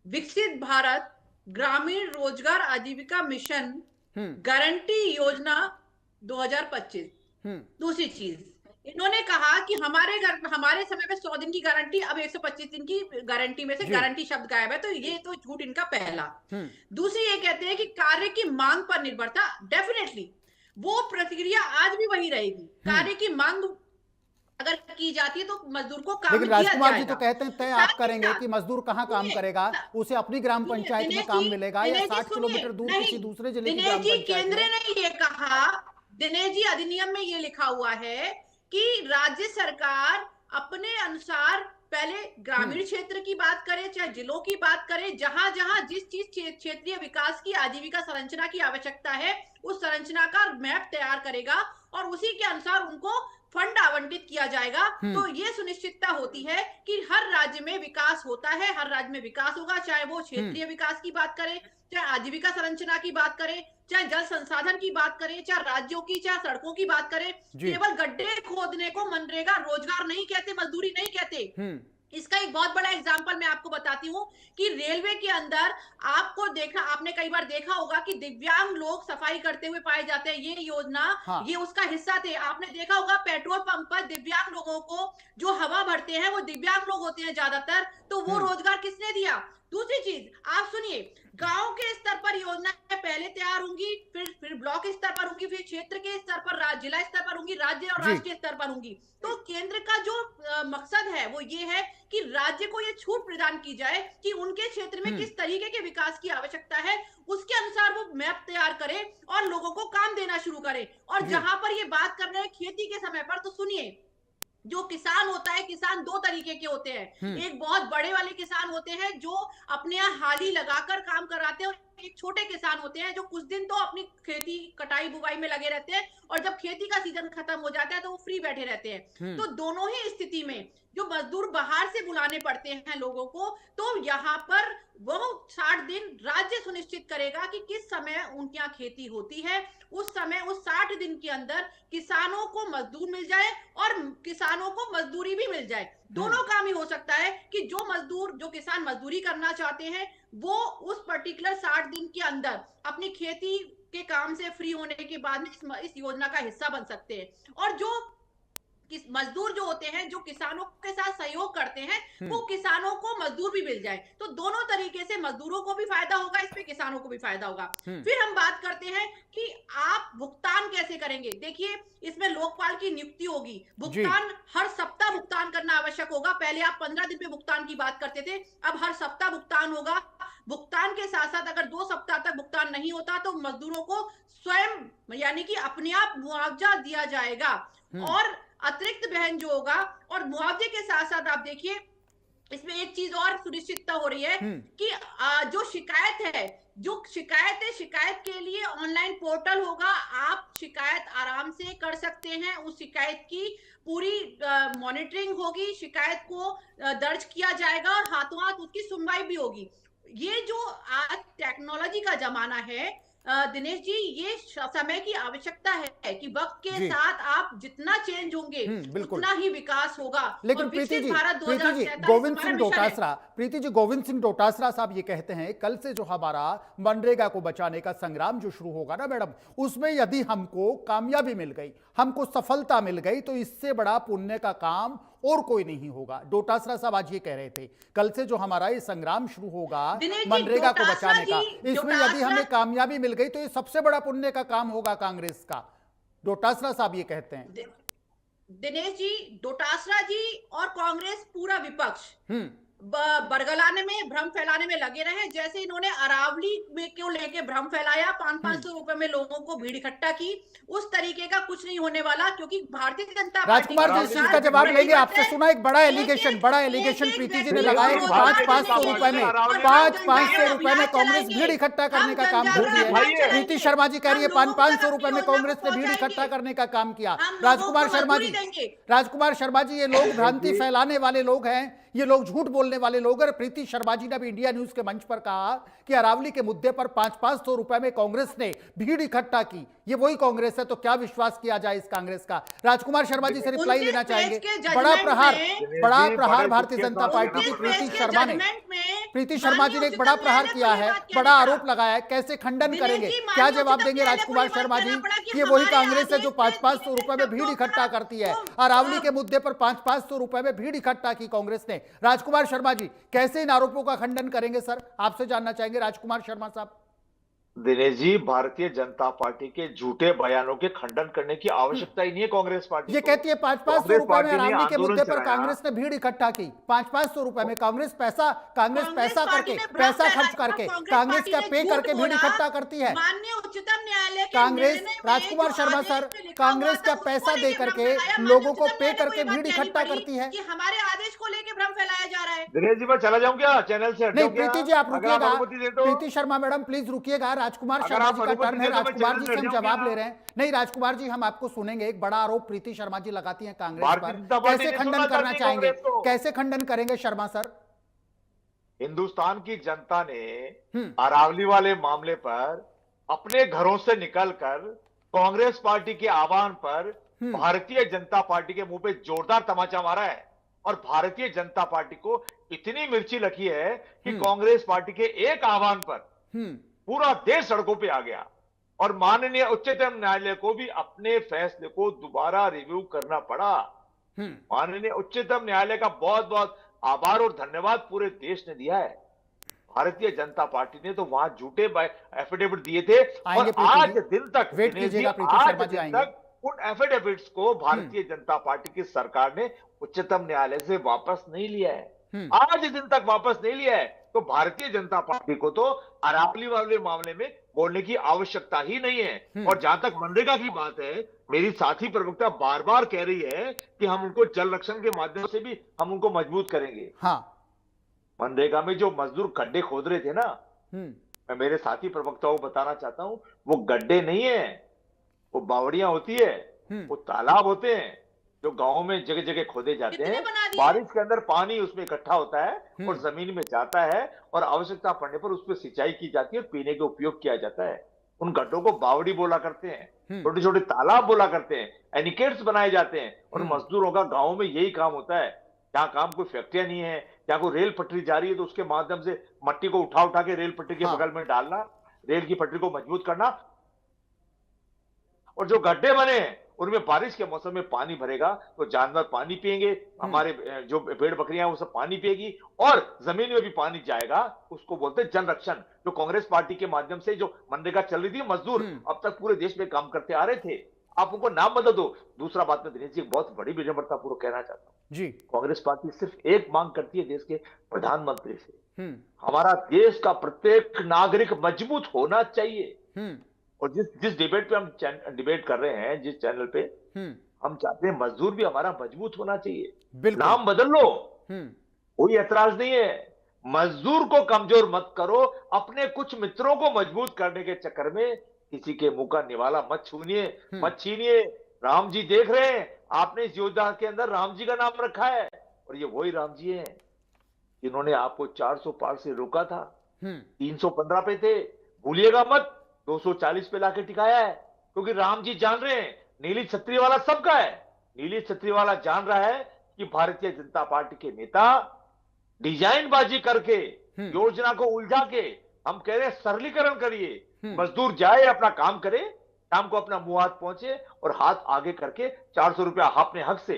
विकसित भारत ग्रामीण रोजगार आजीविका मिशन गारंटी योजना 2025। दूसरी चीज, इन्होंने कहा कि हमारे समय में 100 दिन की गारंटी, अब 125 दिन की गारंटी में से गारंटी शब्द गायब है, तो ये तो झूठ इनका पहला। दूसरी ये कहते हैं कि कार्य की मांग पर निर्भरता, डेफिनेटली वो प्रतिक्रिया आज भी वही रहेगी। कार्य की मांग अगर की जाती है तो मजदूर को काम लेकिन दिया राजकुमार जी जाएगा। तो कहते हैं तय आप करेंगे कि मजदूर कहां काम करेगा, उसे अपनी ग्राम पंचायत में काम मिलेगा या 60 किलोमीटर दूर किसी दूसरे जिले की ग्राम पंचायत में। केंद्र ने ये कहा, दिनेश जी अधिनियम में ये लिखा हुआ है कि राज्य सरकार अपने अनुसार पहले ग्रामीण क्षेत्र की बात करे चाहे जिलों की बात करे, जहां जहां जिस चीज क्षेत्रीय विकास की आजीविका संरचना की आवश्यकता है उस संरचना का मैप तैयार करेगा और उसी के अनुसार उनको फंड आवंटित किया जाएगा। तो ये सुनिश्चितता होती है कि हर राज्य में विकास होता है, हर राज्य में विकास होगा, चाहे वो क्षेत्रीय विकास की बात करें, चाहे आजीविका संरचना की बात करें, चाहे जल संसाधन की बात करें, चाहे राज्यों की, चाहे सड़कों की बात करें। केवल गड्ढे खोदने को मनरेगा रोजगार नहीं कहते, मजदूरी नहीं कहते। इसका एक बहुत बड़ा एग्जांपल मैं आपको बताती हूँ कि रेलवे के अंदर आपने कई बार देखा होगा कि दिव्यांग लोग सफाई करते हुए पाए जाते हैं। ये योजना ये उसका हिस्सा थे। आपने देखा होगा पेट्रोल पंप पर दिव्यांग लोगों को जो हवा भरते करते हैं वो दिव्यांग लोग होते हैं ज्यादातर, तो वो रोजगार किसने दिया? दूसरी चीज आप सुनिए, गांव के स्तर पर योजनाएं पहले तैयार होंगी, फिर ब्लॉक स्तर पर होंगी, फिर क्षेत्र के स्तर पर, जिला स्तर पर होंगी, राज्य और जी। राष्ट्रीय स्तर पर होंगी। तो केंद्र का जो मकसद है वो ये है कि राज्य को ये छूट प्रदान की जाए कि उनके क्षेत्र में किस तरीके के विकास की आवश्यकता है, उसके अनुसार वो मैप तैयार करे और लोगों को काम देना शुरू करे। और जहां पर ये बात कर रहे हैं खेती के समय पर, तो सुनिए, जो किसान होता है, किसान दो तरीके के होते हैं। एक बहुत बड़े वाले किसान होते हैं जो अपने यहाँ हाली लगाकर काम कराते हैं, और एक छोटे किसान होते हैं जो कुछ दिन तो अपनी खेती कटाई बुवाई में लगे रहते हैं, और जब खेती का सीजन खत्म हो जाता है तो वो फ्री बैठे रहते हैं। तो दोनों ही स्थिति में जो मजदूर बाहर से बुलाने पड़ते हैं लोगों को, तो यहाँ पर वो 60 दिन राज्य सुनिश्चित करेगा कि किस समय उनके यहाँ खेती होती है, उस समय उस 60 दिन के अंदर किसानों को मजदूर मिल जाए और किसानों को मजदूरी भी मिल जाए। दोनों काम ही हो सकता है कि जो किसान मजदूरी करना चाहते हैं वो उस पर्टिकुलर 60 दिन के अंदर अपनी खेती के काम से फ्री होने के बाद में इस योजना का हिस्सा बन सकते हैं। और जो मजदूर जो होते हैं, जो किसानों के साथ सहयोग करते हैं, वो किसानों को मजदूर भी मिल जाए। तो दोनों तरीके से मजदूरों को भी फायदा होगा, इसमें किसानों को भी फायदा होगा। फिर हम बात करते हैं कि आप भुगतान कैसे करेंगे। देखिए, इसमें लोकपाल की नियुक्ति होगी, भुगतान हर सप्ताह भुगतान करना आवश्यक होगा। पहले आप 15 दिन में भुगतान की बात करते थे, अब हर सप्ताह भुगतान होगा। भुगतान के साथ साथ अगर 2 सप्ताह तक भुगतान नहीं होता तो मजदूरों को स्वयं यानी कि अपने आप मुआवजा दिया जाएगा। और अतिरिक्त वहन जो होगा, और मुआवजे के साथ साथ आप देखिए इसमें एक चीज और सुनिश्चितता हो रही है कि जो शिकायत है, शिकायत के लिए ऑनलाइन पोर्टल होगा। आप शिकायत आराम से कर सकते हैं, उस शिकायत की पूरी मॉनिटरिंग होगी, शिकायत को दर्ज किया जाएगा और हाथों हाथ उसकी सुनवाई भी होगी। ये जो आज टेक्नोलॉजी का जमाना है दिनेश जी, ये समय की आवश्यकता है कि वक्त के साथ आप जितना चेंज होंगे उतना ही विकास होगा। लेकिन प्रीति जी, गोविंद सिंह डोटासरा साहब ये कहते हैं कल से जो हमारा मनरेगा को बचाने का संग्राम जो शुरू होगा ना मैडम, उसमें यदि हमको कामयाबी मिल गई, हमको सफलता मिल गई, तो इससे बड़ा पुण्य का काम और कोई नहीं होगा। डोटासरा साहब आज ये कह रहे थे कल से जो हमारा ये संग्राम शुरू होगा मनरेगा को बचाने का, इसमें यदि हमें कामयाबी मिल गई तो ये सबसे बड़ा पुण्य का काम होगा कांग्रेस का। डोटासरा साहब ये कहते हैं। दिनेश जी, डोटासरा जी और कांग्रेस पूरा विपक्ष बरगलाने में, भ्रम फैलाने में लगे रहे। जैसे इन्होंने अरावली में क्यों लेके भ्रम फैलाया, 500 रुपए में लोगों को भीड़ इकट्ठा की, उस तरीके का कुछ नहीं होने वाला, क्योंकि भारतीय जनता पार्टी राजकुमार जी इस चीज का जवाब लेंगे आपसे। सुना एक बड़ा एलिगेशन प्रीति जी ने लगाया कि 500 रुपए में 500 रुपए में कांग्रेस भीड़ इकट्ठा करने का काम करती है। प्रीति शर्मा जी कह रही है 500 रुपए में कांग्रेस ने भीड़ इकट्ठा करने का काम किया। राजकुमार शर्मा जी ये लोग भ्रांति फैलाने वाले लोग हैं, ये लोग झूठ बोलने वाले लोग हैं। प्रीति शर्मा जी ने भी इंडिया न्यूज के मंच पर कहा कि अरावली के मुद्दे पर 500 रुपए में कांग्रेस ने भीड़ इकट्ठा की। ये वही कांग्रेस है, तो क्या विश्वास किया जाए इस कांग्रेस का? राजकुमार शर्मा जी से रिप्लाई लेना चाहेंगे। बड़ा प्रहार भारतीय जनता पार्टी की प्रीति शर्मा जी ने एक बड़ा प्रहार किया है, बड़ा आरोप लगाया है, कैसे खंडन करेंगे, क्या जवाब देंगे राजकुमार शर्मा जी? ये वही कांग्रेस है जो 500 रुपए में भीड़ इकट्ठा करती है। अरावली के मुद्दे पर 500 रुपए में भीड़ इकट्ठा की कांग्रेस ने। राजकुमार शर्मा जी कैसे इन आरोपों का खंडन करेंगे सर? आपसे जानना चाहेंगे राजकुमार शर्मा साहब। दिनेश जी, भारतीय जनता पार्टी के झूठे बयानों के खंडन करने की आवश्यकता ही नहीं है कांग्रेस पार्टी। ये कहती है 500 रुपए में अरावली के मुद्दे पर कांग्रेस ने भीड़ इकट्ठा की। 500 रुपए में कांग्रेस पैसा खर्च करके, कांग्रेस का पे करके भीड़ इकट्ठा करती है। माननीय उच्चतम न्यायालय कांग्रेस, राजकुमार शर्मा सर, कांग्रेस का पैसा दे करके लोगों को पे करके भीड़ इकट्ठा करती है। हमारे आदेश को लेकर भ्रम फैलाया जा रहा है। दिनेश जी, मैं चला जाऊं क्या चैनल से? नहीं प्रीति जी आप रुकिएगा, प्रीति शर्मा मैडम प्लीज रुकिएगा। राजकुमार शर्मा जी का टर्न है, राजकुमार जी से हम जवाब ले रहे हैं। नहीं राजकुमार जी, हम आपको सुनेंगे। एक बड़ा आरोप प्रीति शर्मा जी लगाती हैं कांग्रेस पर, कैसे खंडन करना चाहेंगे, कैसे खंडन करेंगे शर्मा सर? हिंदुस्तान की जनता ने अरावली वाले मामले पर अपने घरों से निकलकर कांग्रेस पार्टी के आह्वान पर भारतीय जनता पार्टी के मुंह पे जोरदार तमाचा मारा है। और भारतीय जनता पार्टी को इतनी मिर्ची लगी है कि कांग्रेस पार्टी के एक आह्वान पर पूरा देश सड़कों पे आ गया। और माननीय उच्चतम न्यायालय को भी अपने फैसले को दोबारा रिव्यू करना पड़ा। माननीय उच्चतम न्यायालय का बहुत बहुत आभार और धन्यवाद पूरे देश ने दिया है। भारतीय जनता पार्टी ने तो वहां झूठे एफिडेविट दिए थे आएंगे और प्रीति आज जी, दिन तक वेट दिनेश जी, कीजिएगा, प्रीति आज शर्मा जी दिन आएंगे। तक उन एफिडेविट्स को भारतीय जनता पार्टी की सरकार ने उच्चतम न्यायालय से वापस नहीं लिया है। आज दिन तक वापस नहीं लिया है। तो भारतीय जनता पार्टी को तो अरावली वाले मामले में बोलने की आवश्यकता ही नहीं है। और जहां तक मनरेगा की बात है, मेरी साथी प्रवक्ता बार बार कह रही है कि हम उनको जल रक्षण के माध्यम से भी हम उनको मजबूत करेंगे। हाँ, मनरेगा में जो मजदूर गड्ढे खोद रहे थे ना, मैं मेरे साथी प्रवक्ताओं को बताना चाहता हूं, वो गड्ढे नहीं है, वो बावड़ियां होती है, वो तालाब होते हैं जो गांव में जगह जगह खोदे जाते हैं। बारिश के अंदर पानी उसमें इकट्ठा होता है और जमीन में जाता है और आवश्यकता पड़ने पर उस पर सिंचाई की जाती है और पीने के उपयोग किया जाता है। उन गड्ढों को बावड़ी बोला करते हैं, छोटे छोटे तालाब बोला करते हैं, एनिकेट्स बनाए जाते हैं। और मजदूरों का गाँव में यही काम होता है। जहां काम कोई फैक्ट्रियां नहीं है, जहां कोई रेल पटरी जा रही है तो उसके माध्यम से मट्टी को उठा उठा के रेल पटरी के बगल में डालना, रेल की पटरी को मजबूत करना। और जो गड्ढे बने हैं उनमें बारिश के मौसम में पानी भरेगा तो जानवर पानी पिएंगे, हमारे जो भेड़ बकरियां वो सब पानी पिएगी और जमीन में भी पानी जाएगा। उसको बोलते हैं जल रक्षण। जो कांग्रेस पार्टी के माध्यम से जो मनरेगा चल रही थी, मजदूर अब तक पूरे देश में काम करते आ रहे थे, आप उनको नाम बदल दो। दूसरा बात में दिनेश जी एक बहुत बड़ी विनम्रता पूर्वक कहना चाहता हूं जी, कांग्रेस पार्टी सिर्फ एक मांग करती है देश के प्रधानमंत्री से, हमारा देश का प्रत्येक नागरिक मजबूत होना चाहिए। और जिस डिबेट पे हम डिबेट कर रहे हैं, जिस चैनल पे, हम चाहते हैं मजदूर भी हमारा मजबूत होना चाहिए। नाम बदल लो, कोई ऐतराज नहीं है। मजदूर को कमजोर मत करो। अपने कुछ मित्रों को मजबूत करने के चक्कर में किसी के मुंह का निवाला मत छीनिए। राम जी देख रहे हैं, आपने इस योजना के अंदर राम जी का नाम रखा है और ये वही राम जी हैं जिन्होंने आपको 400 पार से रोका था, 315 पे थे, भूलिएगा मत, 240 पे लाके टिकाया है। क्योंकि राम जी जान रहे हैं नीली छतरी वाला सबका है। नीली छतरी वाला जान रहा है कि भारतीय जनता पार्टी के नेता डिजाइनबाजी करके योजना को उलझा के, हम कह रहे हैं सरलीकरण करिए, मजदूर जाए अपना काम करे, शाम को अपना मुंह हाथ पहुंचे और हाथ आगे करके 400 रुपया अपने हक से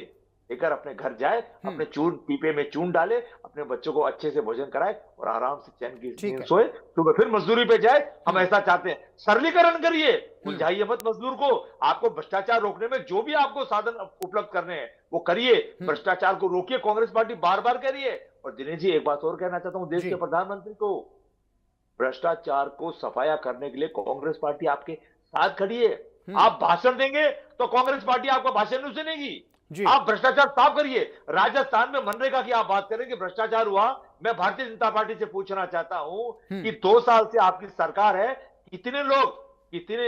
लेकर अपने घर जाए, अपने चून पीपे में चून डाले, अपने बच्चों को अच्छे से भोजन कराए और आराम से चैन की नींद सोए, सुबह फिर मजदूरी पे जाए। हम ऐसा चाहते हैं। सरलीकरण करिए, उलझाइए मत मजदूर को। आपको भ्रष्टाचार रोकने में जो भी आपको साधन उपलब्ध करने हैं वो करिए, भ्रष्टाचार को रोकिए। कांग्रेस पार्टी बार बार कह रही है। और दिनेश जी एक बात और कहना चाहता हूं देश के प्रधानमंत्री को, भ्रष्टाचार को सफाया करने के लिए कांग्रेस पार्टी आपके साथ खड़ी है। आप भाषण देंगे तो कांग्रेस पार्टी आपका भाषण नहीं सुनेगी। आप भ्रष्टाचार साफ करिए। राजस्थान में मनरेगा की आप बात करें कि भ्रष्टाचार हुआ, मैं भारतीय जनता पार्टी से पूछना चाहता हूं कि 2 साल से आपकी सरकार है, कितने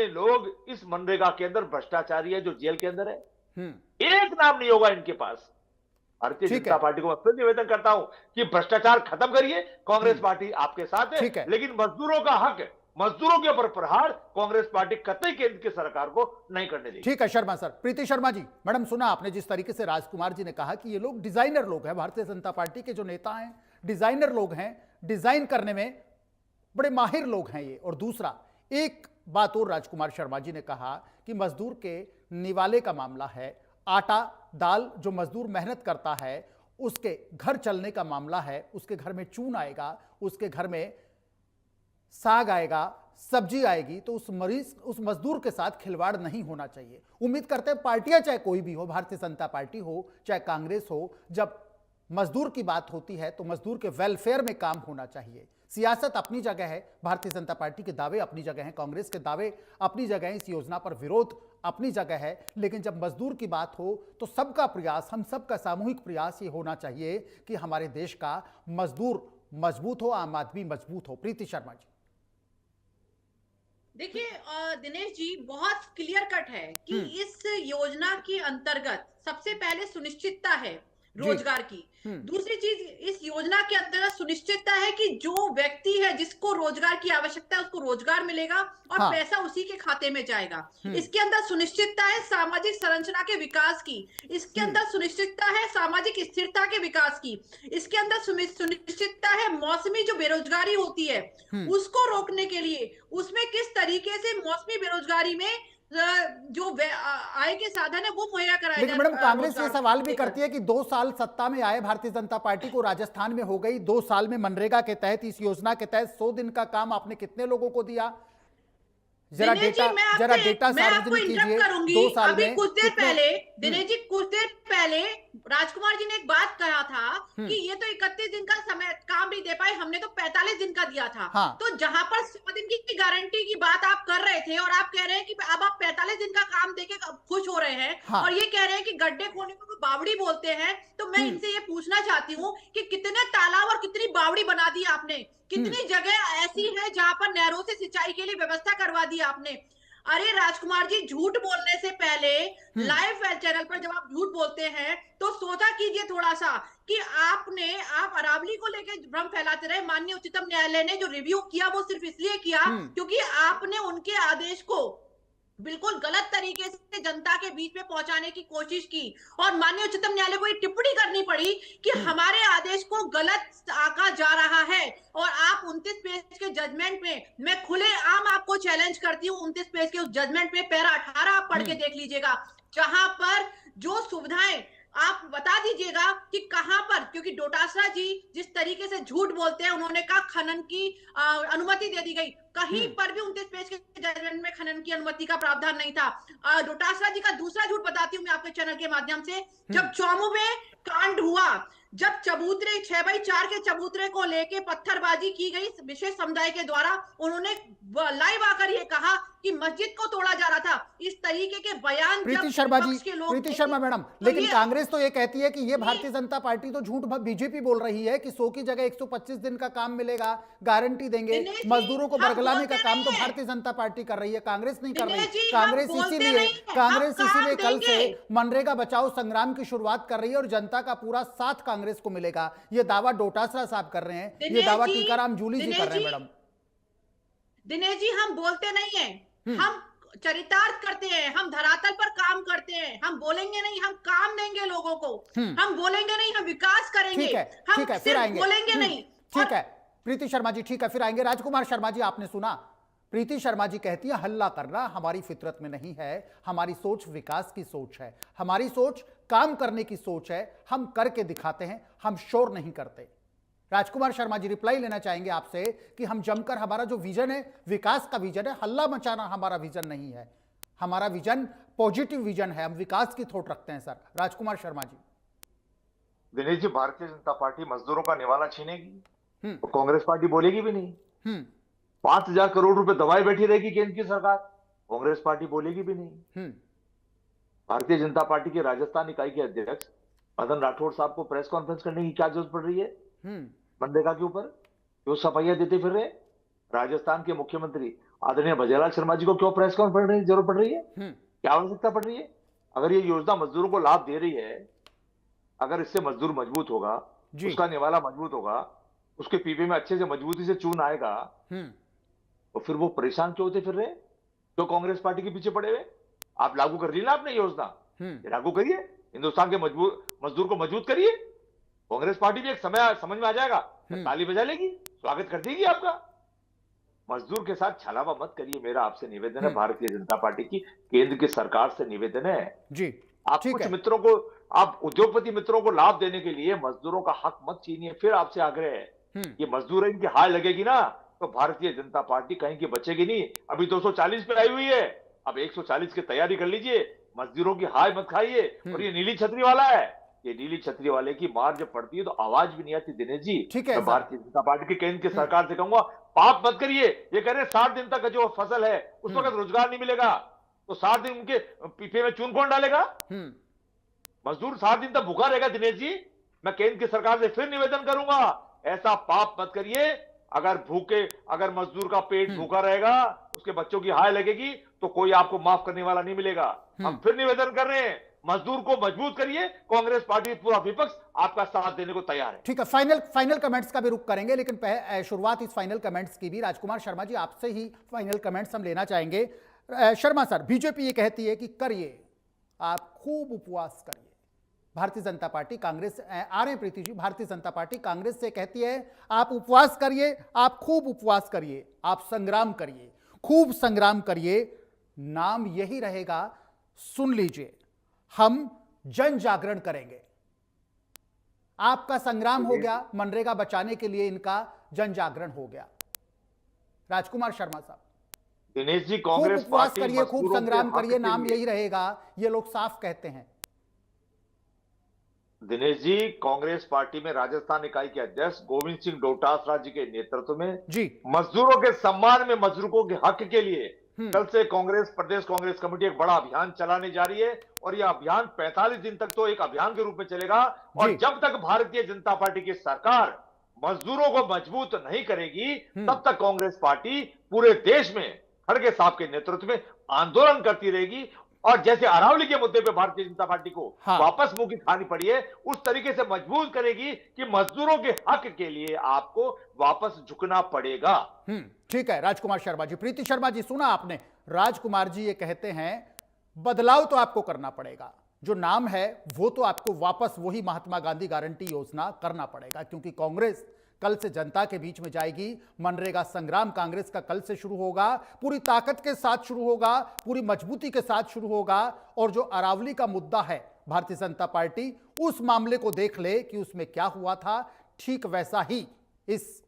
लोग इस मनरेगा के अंदर भ्रष्टाचारी है जो जेल के अंदर है? एक नाम नहीं होगा इनके पास। भारतीय जनता पार्टी को मैं फिर निवेदन करता हूं कि भ्रष्टाचार खत्म करिए। कांग्रेस पार्टी आपके साथ है, लेकिन मजदूरों का हक है, मजदूरों के ऊपर प्रहार कांग्रेस पार्टी कतई केंद्र की सरकार को नहीं करने देगी। ठीक है शर्मा सर। प्रीति शर्मा जी, मैडम सुना आपने जिस तरीके से राजकुमार जी ने कहा कि ये लोग डिजाइनर लोग हैं, भारतीय जनता पार्टी के जो नेता हैं डिजाइनर लोग हैं, डिजाइन करने में बड़े माहिर लोग हैं ये। और दूसरा एक बात और राजकुमार शर्मा जी ने कहा कि मजदूर के निवाले का मामला है, आटा दाल जो मजदूर मेहनत करता है उसके घर चलने का मामला है, उसके घर में चून आएगा, उसके घर में साग आएगा, सब्जी आएगी, तो उस मजदूर के साथ खिलवाड़ नहीं होना चाहिए। उम्मीद करते हैं पार्टियां चाहे कोई भी हो, भारतीय जनता पार्टी हो चाहे कांग्रेस हो, जब मजदूर की बात होती है तो मजदूर के वेलफेयर में काम होना चाहिए। सियासत अपनी जगह है, भारतीय जनता पार्टी के दावे अपनी जगह हैं, कांग्रेस के दावे अपनी जगह हैं, इस योजना पर विरोध अपनी जगह है, लेकिन जब मजदूर की बात हो तो सबका प्रयास, हम सबका सामूहिक प्रयास ये होना चाहिए कि हमारे देश का मजदूर मजबूत हो, आम आदमी मजबूत हो। प्रीति शर्मा जी। देखिए दिनेश जी, बहुत क्लियर कट है कि इस योजना के अंतर्गत सबसे पहले सुनिश्चितता है रोजगार की। दूसरी चीज, इस योजना के अंतर्गत सुनिश्चितता है कि जो व्यक्ति है जिसको रोजगार की आवश्यकता है उसको रोजगार मिलेगा और पैसा उसी के खाते में जाएगा। इसके अंदर सुनिश्चितता है सामाजिक संरचना के विकास की, इसके अंदर सुनिश्चितता है सामाजिक स्थिरता के विकास की, इसके अंदर सुनिश्चितता है मौसमी जो बेरोजगारी होती है उसको रोकने के लिए, उसमें किस तरीके से मौसमी बेरोजगारी में जो आय के साधन है वो मुहैया कराया लेकिन जाए। मैडम कांग्रेस ये रोजगार सवाल भी देकर। करती है कि 2 साल सत्ता में आए भारतीय जनता पार्टी को, राजस्थान में हो गई 2 साल में मनरेगा के तहत, इस योजना के तहत 100 दिन का काम आपने कितने लोगों को दिया? जरा दिनेश जी, डेटा मैं आपको सार्वजनिक इंटरप्ट कीजिए। करूंगी। 2 साल अभी में कुछ देर कितने? पहले दिनेश जी, कुछ देर पहले राजकुमार जी ने एक बात कहा था कि ये तो 31 दिन का समय काम भी दे पाए, हमने तो 45 दिन का दिया था। हाँ। तो जहां पर 100 दिन की गारंटी की बात आप कर रहे थे और आप कह रहे हैं कि अब आप 45 दिन का काम देके खुश हो रहे हैं, हाँ। और ये कह रहे हैं कि गड्ढे खोने को बावड़ी बोलते हैं, तो मैं इनसे ये पूछना चाहती हूँ कि कितने तालाब और कितनी बावड़ी बना दी आपने, कितनी जगह ऐसी है जहां पर नहरों से सिंचाई के लिए व्यवस्था करवा दी आपने। अरे राजकुमार जी, झूठ बोलने से पहले लाइव चैनल पर जब आप झूठ बोलते हैं तो सोचा कीजिए थोड़ा सा कि आप अरावली को लेकर भ्रम फैलाते रहे। माननीय उच्चतम न्यायालय ने जो रिव्यू किया वो सिर्फ इसलिए किया क्योंकि आपने उनके आदेश को बिल्कुल गलत तरीके से जनता के बीच में पहुंचाने की कोशिश की, और माननीय उच्चतम न्यायालय को ये टिप्पणी करनी पड़ी कि हमारे आदेश को गलत आका जा रहा है। और आप 29 पेज के जजमेंट में, मैं खुले आम आपको चैलेंज करती हूँ, 29 पेज के उस जजमेंट में पैरा 18 आप पढ़ के देख लीजिएगा, जहां पर जो सुविधाएं आप बता दीजिएगा कि कहां पर, क्योंकि डोटासरा जी जिस तरीके से झूठ बोलते हैं, उन्होंने कहा खनन की अनुमति दे दी गई, कहीं पर भी 29 पेज के जजमेंट में खनन की अनुमति का प्रावधान नहीं था। डोटासरा जी का दूसरा झूठ बताती हूँ मैं आपके चैनल के माध्यम से। जब चौमू में कांड हुआ, जब चबूतरे 6x4 के चबूतरे को लेके पत्थरबाजी की गई विशेष समुदाय के द्वारा, उन्होंने लाइव आकर ये कहा कि मस्जिद को तोड़ा जा रहा था। इस तरीके के बयान प्रीति शर्मा जी, प्रीति शर्मा मैडम, लेकिन कांग्रेस तो ये कहती है कि ये भारतीय जनता पार्टी तो झूठ बीजेपी बोल रही है कि 100 की जगह 125 दिन का काम मिलेगा, गारंटी देंगे, मजदूरों को बरगलाने का काम तो भारतीय जनता पार्टी कर रही है, कांग्रेस नहीं कर रही। कांग्रेस इसीलिए कल से मनरेगा बचाओ संग्राम की शुरुआत कर रही है और जनता का पूरा साथ कांग्रेस को मिलेगा। ये दावा डोटासरा साहब कर रहे हैं, ये दावा टीकाराम जूली जी कर रहे हैं। मैडम दिनेश जी, हम बोलते नहीं है, हम चरितार्थ करते हैं, हम धरातल पर काम करते हैं। हम बोलेंगे नहीं, हम काम देंगे लोगों को। हम बोलेंगे नहीं, हम विकास करेंगे। ठीक है, फिर आएंगे। बोलेंगे नहीं। ठीक है प्रीति शर्मा जी, ठीक है, फिर आएंगे। राजकुमार शर्मा जी, आपने सुना प्रीति शर्मा जी कहती है हल्ला करना हमारी फितरत में नहीं है, हमारी सोच विकास की सोच है, हमारी सोच काम करने की सोच है, हम करके दिखाते हैं, हम शोर नहीं करते। राजकुमार शर्मा जी रिप्लाई लेना चाहेंगे आपसे कि हम जमकर, हमारा जो विजन है विकास का विजन है, हल्ला मचाना हमारा विजन नहीं है, हमारा विजन पॉजिटिव विजन है, हम विकास की थोट रखते हैं। सर राजकुमार शर्मा जी। दिनेश जी, भारतीय जनता पार्टी मजदूरों का निवाला छीनेगी तो कांग्रेस पार्टी बोलेगी भी नहीं। 5,000 करोड़ रुपए दबाए बैठी रहेगी केंद्र की सरकार, कांग्रेस पार्टी बोलेगी भी नहीं। भारतीय जनता पार्टी के राजस्थान इकाई के अध्यक्ष मदन राठौड़ साहब को प्रेस कॉन्फ्रेंस करने की क्या जरूरत पड़ रही है मनरेगा के ऊपर? क्यों सफाइयां देते फिर रहे? राजस्थान के मुख्यमंत्री आदरणीय भजनलाल शर्मा जी को क्यों प्रेस कॉन्फ्रेंस करने की जरूरत पड़ रही है? क्या आवश्यकता पड़ रही है? अगर ये योजना मजदूरों को लाभ दे रही है, अगर इससे मजदूर मजबूत होगा, उसका निवाला मजबूत होगा, उसके पीपे में अच्छे से मजबूती से चून आएगा, तो फिर वो परेशान क्यों होते फिर रहे? क्यों कांग्रेस पार्टी के पीछे पड़े हुए? आप लागू कर ली ना आपने योजना, लागू करिए, हिंदुस्तान के मजदूर को मजबूत करिए। कांग्रेस पार्टी भी एक समय समझ में आ जाएगा, ताली बजा लेगी, स्वागत कर देगी आपका। मजदूर के साथ छलावा मत करिए, मेरा आपसे निवेदन है, भारतीय जनता पार्टी की केंद्र की सरकार से निवेदन है जी। आप कुछ मित्रों को, आप उद्योगपति मित्रों को लाभ देने के लिए मजदूरों का हक मत छीनिए। फिर आपसे आग्रह है, ये मजदूर इनकी हाय लगेगी ना तो भारतीय जनता पार्टी कहीं की बचेगी नहीं। अभी 240 पे आई हुई है, अब 140 की तैयारी कर लीजिए। मजदूरों की हाय मत खाइए। और ये नीली छतरी वाला है, ये नीली छतरी वाले की मार जब पड़ती है तो आवाज भी नहीं आती। दिनेश जी, ठीक है, भारतीय जनता पार्टी की केंद्र की सरकार से कहूंगा, पाप मत करिए। ये कह रहे 60 दिन तक जो फसल है उस वक्त रोजगार नहीं मिलेगा, तो 60 दिन उनके पीपे में चून कौन डालेगा? मजदूर 60 दिन तक भूखा रहेगा। दिनेश जी, मैं केंद्र की सरकार से फिर निवेदन करूंगा, ऐसा पाप मत करिए। अगर मजदूर का पेट भूखा रहेगा, उसके बच्चों की हाय लगेगी, तो कोई आपको माफ करने वाला नहीं मिलेगा। हम फिर निवेदन कर रहे हैं, मजदूर को मजबूत करिए। कांग्रेस पार्टी पूरा विपक्ष आपका साथ देने को तैयार है। ठीक है, फाइनल कमेंट्स का भी रुख करेंगे, लेकिन शुरुआत इस फाइनल कमेंट्स की भी राजकुमार शर्मा जी आपसे ही फाइनल कमेंट्स हम लेना चाहेंगे। शर्मा सर, बीजेपी ये कहती है कि करिए, आप खूब उपवास करिए। भारतीय जनता पार्टी, कांग्रेस आ रहे हैं प्रीति जी, भारतीय जनता पार्टी कांग्रेस से कहती है आप उपवास करिए, आप खूब उपवास करिए, आप संग्राम करिए, खूब संग्राम करिए, नाम यही रहेगा, सुन लीजिए, हम जन जागरण करेंगे। आपका संग्राम हो गया, मनरेगा बचाने के लिए इनका जन जागरण हो गया। राजकुमार शर्मा साहब, दिनेश जी, खूब कांग्रेस उपवास पार्टी करिए, खूब मजदूरों के संग्राम हक करिए, के नाम लिए- यही रहेगा, ये लोग साफ कहते हैं। दिनेश जी, कांग्रेस पार्टी में राजस्थान इकाई के अध्यक्ष गोविंद सिंह डोटासरा जी के नेतृत्व में जी मजदूरों के सम्मान में, मजदूरों के हक के लिए हम्म। कल से प्रदेश कांग्रेस कमेटी एक बड़ा अभियान चलाने जा रही है। और यह अभियान 45 दिन तक तो एक अभियान के रूप में चलेगा। और जी। जब तक भारतीय जनता पार्टी की सरकार मजदूरों को मजबूत नहीं करेगी, तब तक कांग्रेस पार्टी पूरे देश में खड़गे साहब के नेतृत्व में आंदोलन करती रहेगी। और जैसे अरावली के मुद्दे पे भारतीय जनता पार्टी को हाँ। वापस मुंह की खानी पड़ी है, उस तरीके से मजबूर करेगी कि मजदूरों के हक के लिए आपको वापस झुकना पड़ेगा। ठीक है राजकुमार शर्मा जी। प्रीति शर्मा जी, सुना आपने, राजकुमार जी ये कहते हैं बदलाव तो आपको करना पड़ेगा, जो नाम है वो तो आपको वापस वही महात्मा गांधी गारंटी योजना करना पड़ेगा, क्योंकि कांग्रेस कल से जनता के बीच में जाएगी। मनरेगा संग्राम कांग्रेस का कल से शुरू होगा, पूरी ताकत के साथ शुरू होगा, पूरी मजबूती के साथ शुरू होगा। और जो अरावली का मुद्दा है, भारतीय जनता पार्टी उस मामले को देख ले कि उसमें क्या हुआ था, ठीक वैसा ही इस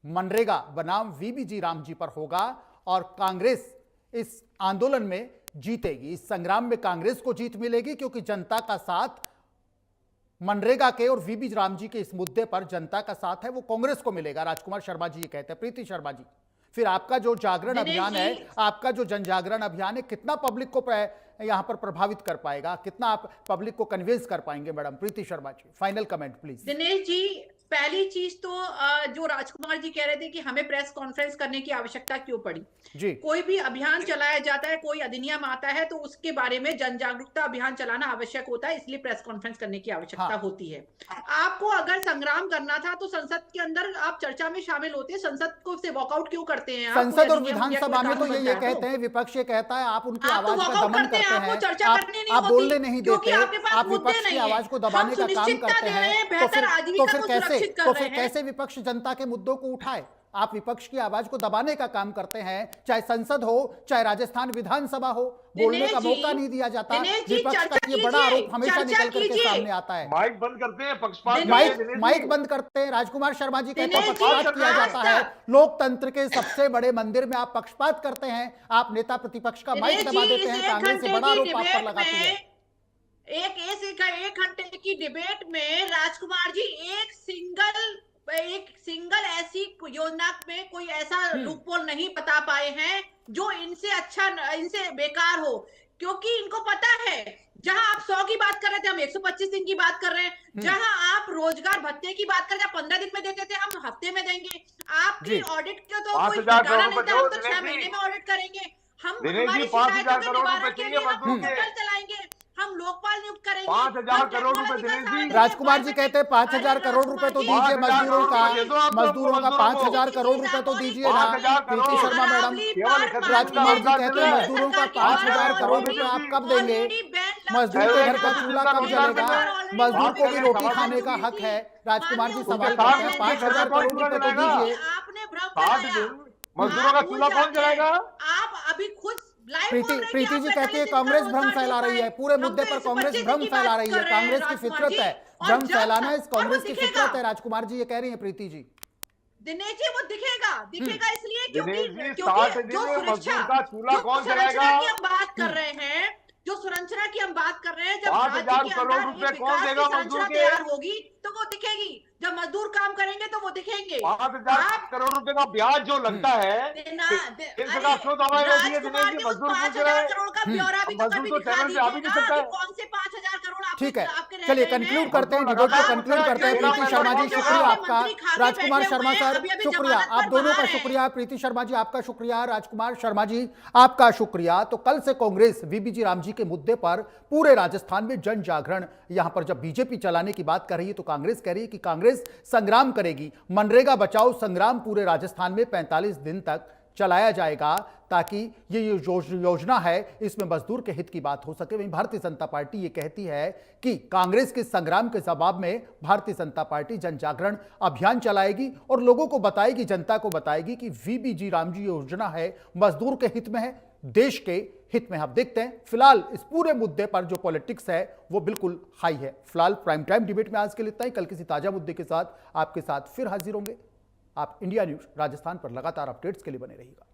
मनरेगा बनाम वीबीजी राम जी पर होगा। और कांग्रेस इस आंदोलन में जीतेगी, इस संग्राम में कांग्रेस को जीत मिलेगी, क्योंकि जनता का साथ मनरेगा के और वीबी राम जी के इस मुद्दे पर जनता का साथ है, वो कांग्रेस को मिलेगा। राजकुमार शर्मा जी ये कहते हैं। प्रीति शर्मा जी, फिर आपका जो जागरण अभियान है, आपका जो जन जागरण अभियान है, कितना पब्लिक को यहां पर प्रभावित कर पाएगा, कितना आप पब्लिक को कन्विंस कर पाएंगे? Madam Preeti Sharma ji, final comment please. Dinesh ji, पहली चीज तो जो राजकुमार जी कह रहे थे कि हमें प्रेस कॉन्फ्रेंस करने की आवश्यकता क्यों पड़ी जी। कोई भी अभियान चलाया जाता है, कोई अधिनियम आता है, तो उसके बारे में जन जागरूकता अभियान चलाना आवश्यक होता है, इसलिए प्रेस कॉन्फ्रेंस करने की आवश्यकता होती है। आपको अगर संग्राम करना था तो संसद के अंदर आप चर्चा में शामिल होते, संसद को से वॉकआउट क्यों करते हैं? संसद और विधानसभा में तो ये कहते हैं, विपक्ष ये कहता है आप उनकी आवाज का दमन करते हैं, आप बोलने नहीं देते, आप विपक्ष की आवाज को दबाने का काम करते हैं, तो फिर कैसे विपक्ष जनता के मुद्दों को उठाए? आप विपक्ष की आवाज को दबाने का काम करते हैं, चाहे संसद हो, चाहे राजस्थान विधानसभा हो, बोलने का मौका नहीं दिया जाता। विपक्ष का ये बड़ा आरोप हमेशा निकल करके सामने आता है। माइक बंद करते हैं, पक्षपात माइक बंद करते हैं। राजकुमार शर्मा जी कहते हैं पक्षपात किया जाता है। लोकतंत्र के सबसे बड़े मंदिर में आप पक्षपात करते हैं, आप नेता प्रतिपक्ष का माइक दबा देते हैं, कांग्रेस से बड़ा आरोप आप पर लगाती है। एक घंटे की डिबेट में राजकुमार जी एक सिंगल ऐसी योजना में कोई ऐसा लूपहोल नहीं बता पाए हैं जो इनसे बेकार हो, क्योंकि इनको पता है जहां आप 100 की बात कर रहे थे, हम 125 दिन की बात कर रहे हैं। जहां आप रोजगार भत्ते की बात कर रहे थे, 15 दिन में देते थे, हम हफ्ते में देंगे। आपकी ऑडिट के तो कोई ठिकाना नहीं था, हम तो 6 महीने में ऑडिट करेंगे। हम हमारी शिकायतों के निवारण के लिए हम पोर्टल चलाएंगे, हम लोकपाल नियुक्त करेंगे। 5,000 करोड़ रुपए दिनेश जी। राजकुमार जी कहते हैं 5,000 करोड़ रुपए तो दीजिए मजदूरों का 5,000 करोड़ रुपए तो दीजिए ना। प्रीति शर्मा मैडम, राजकुमार जी कहते हैं मजदूरों का 5,000 करोड़ रुपए आप कब देंगे? मजदूर के घर का चूल्हा कब जलेगा? मजदूर को भी रोटी खाने का हक है। राजकुमार जी सवाल करते हैं 5,000 करोड़ रुपए तो दीजिए। आपने भ्रम मजदूरों का चूल्हा कौन जलाएगा? आप अभी खुद प्रीति जी कहती है कांग्रेस भ्रम फैला रही है, पूरे मुद्दे पर कांग्रेस भ्रम फैला रही है। कांग्रेस की फितरत है भ्रम फैलाना, इस कांग्रेस की फितरत है। राजकुमार जी ये कह रही है प्रीति जी। दिनेश जी वो दिखेगा इसलिए क्योंकि जो सुरक्षा की हम बात कर रहे हैं, जो संरचना की हम बात कर रहे हैं, जब 5,000 करोड़ रुपए कौन देगा मजदूर के? तैयार होगी तो वो दिखेगी, जब मजदूर काम करेंगे तो वो दिखेंगे। 5,000 करोड़ रुपए का ब्याज जो लगता है, राजकुमार जी 5,000 करोड़ का ब्यौरा भी तो कभी दिखा दीजिए, कौन से 5,000 करोड़? ठीक है, चलिए कंक्लूड करते हैं, डिबेट को कंक्लूड करते हैं। प्रीति शर्मा जी शुक्रिया आपका, राजकुमार शर्मा सर शुक्रिया, आप दोनों का शुक्रिया। प्रीति शर्मा जी आपका शुक्रिया, राजकुमार शर्मा जी आपका शुक्रिया। तो कल से कांग्रेस वीबीजी राम जी के मुद्दे पर पूरे राजस्थान में जन जागरण, यहां पर जब बीजेपी चलाने की बात कर रही है तो कांग्रेस कह रही है कि कांग्रेस संग्राम करेगी। मनरेगा बचाओ संग्राम पूरे राजस्थान में 45 दिन तक चलाया जाएगा, ताकि ये योजना है इसमें मजदूर के हित की बात हो सके। वहीं भारतीय जनता पार्टी ये कहती है कि कांग्रेस के संग्राम के जवाब में भारतीय जनता पार्टी जन जागरण अभियान चलाएगी और लोगों को बताएगी, जनता को बताएगी कि वीबीजी राम जी योजना है, मजदूर के हित में है, देश के हित में। हम देखते हैं, फिलहाल इस पूरे मुद्दे पर जो पॉलिटिक्स है वो बिल्कुल हाई है। फिलहाल प्राइम टाइम डिबेट में आज के लिए इतना ही। कल किसी ताजा मुद्दे के साथ आपके साथ फिर हाजिर होंगे। आप इंडिया न्यूज राजस्थान पर लगातार अपडेट्स के लिए बने रहिएगा।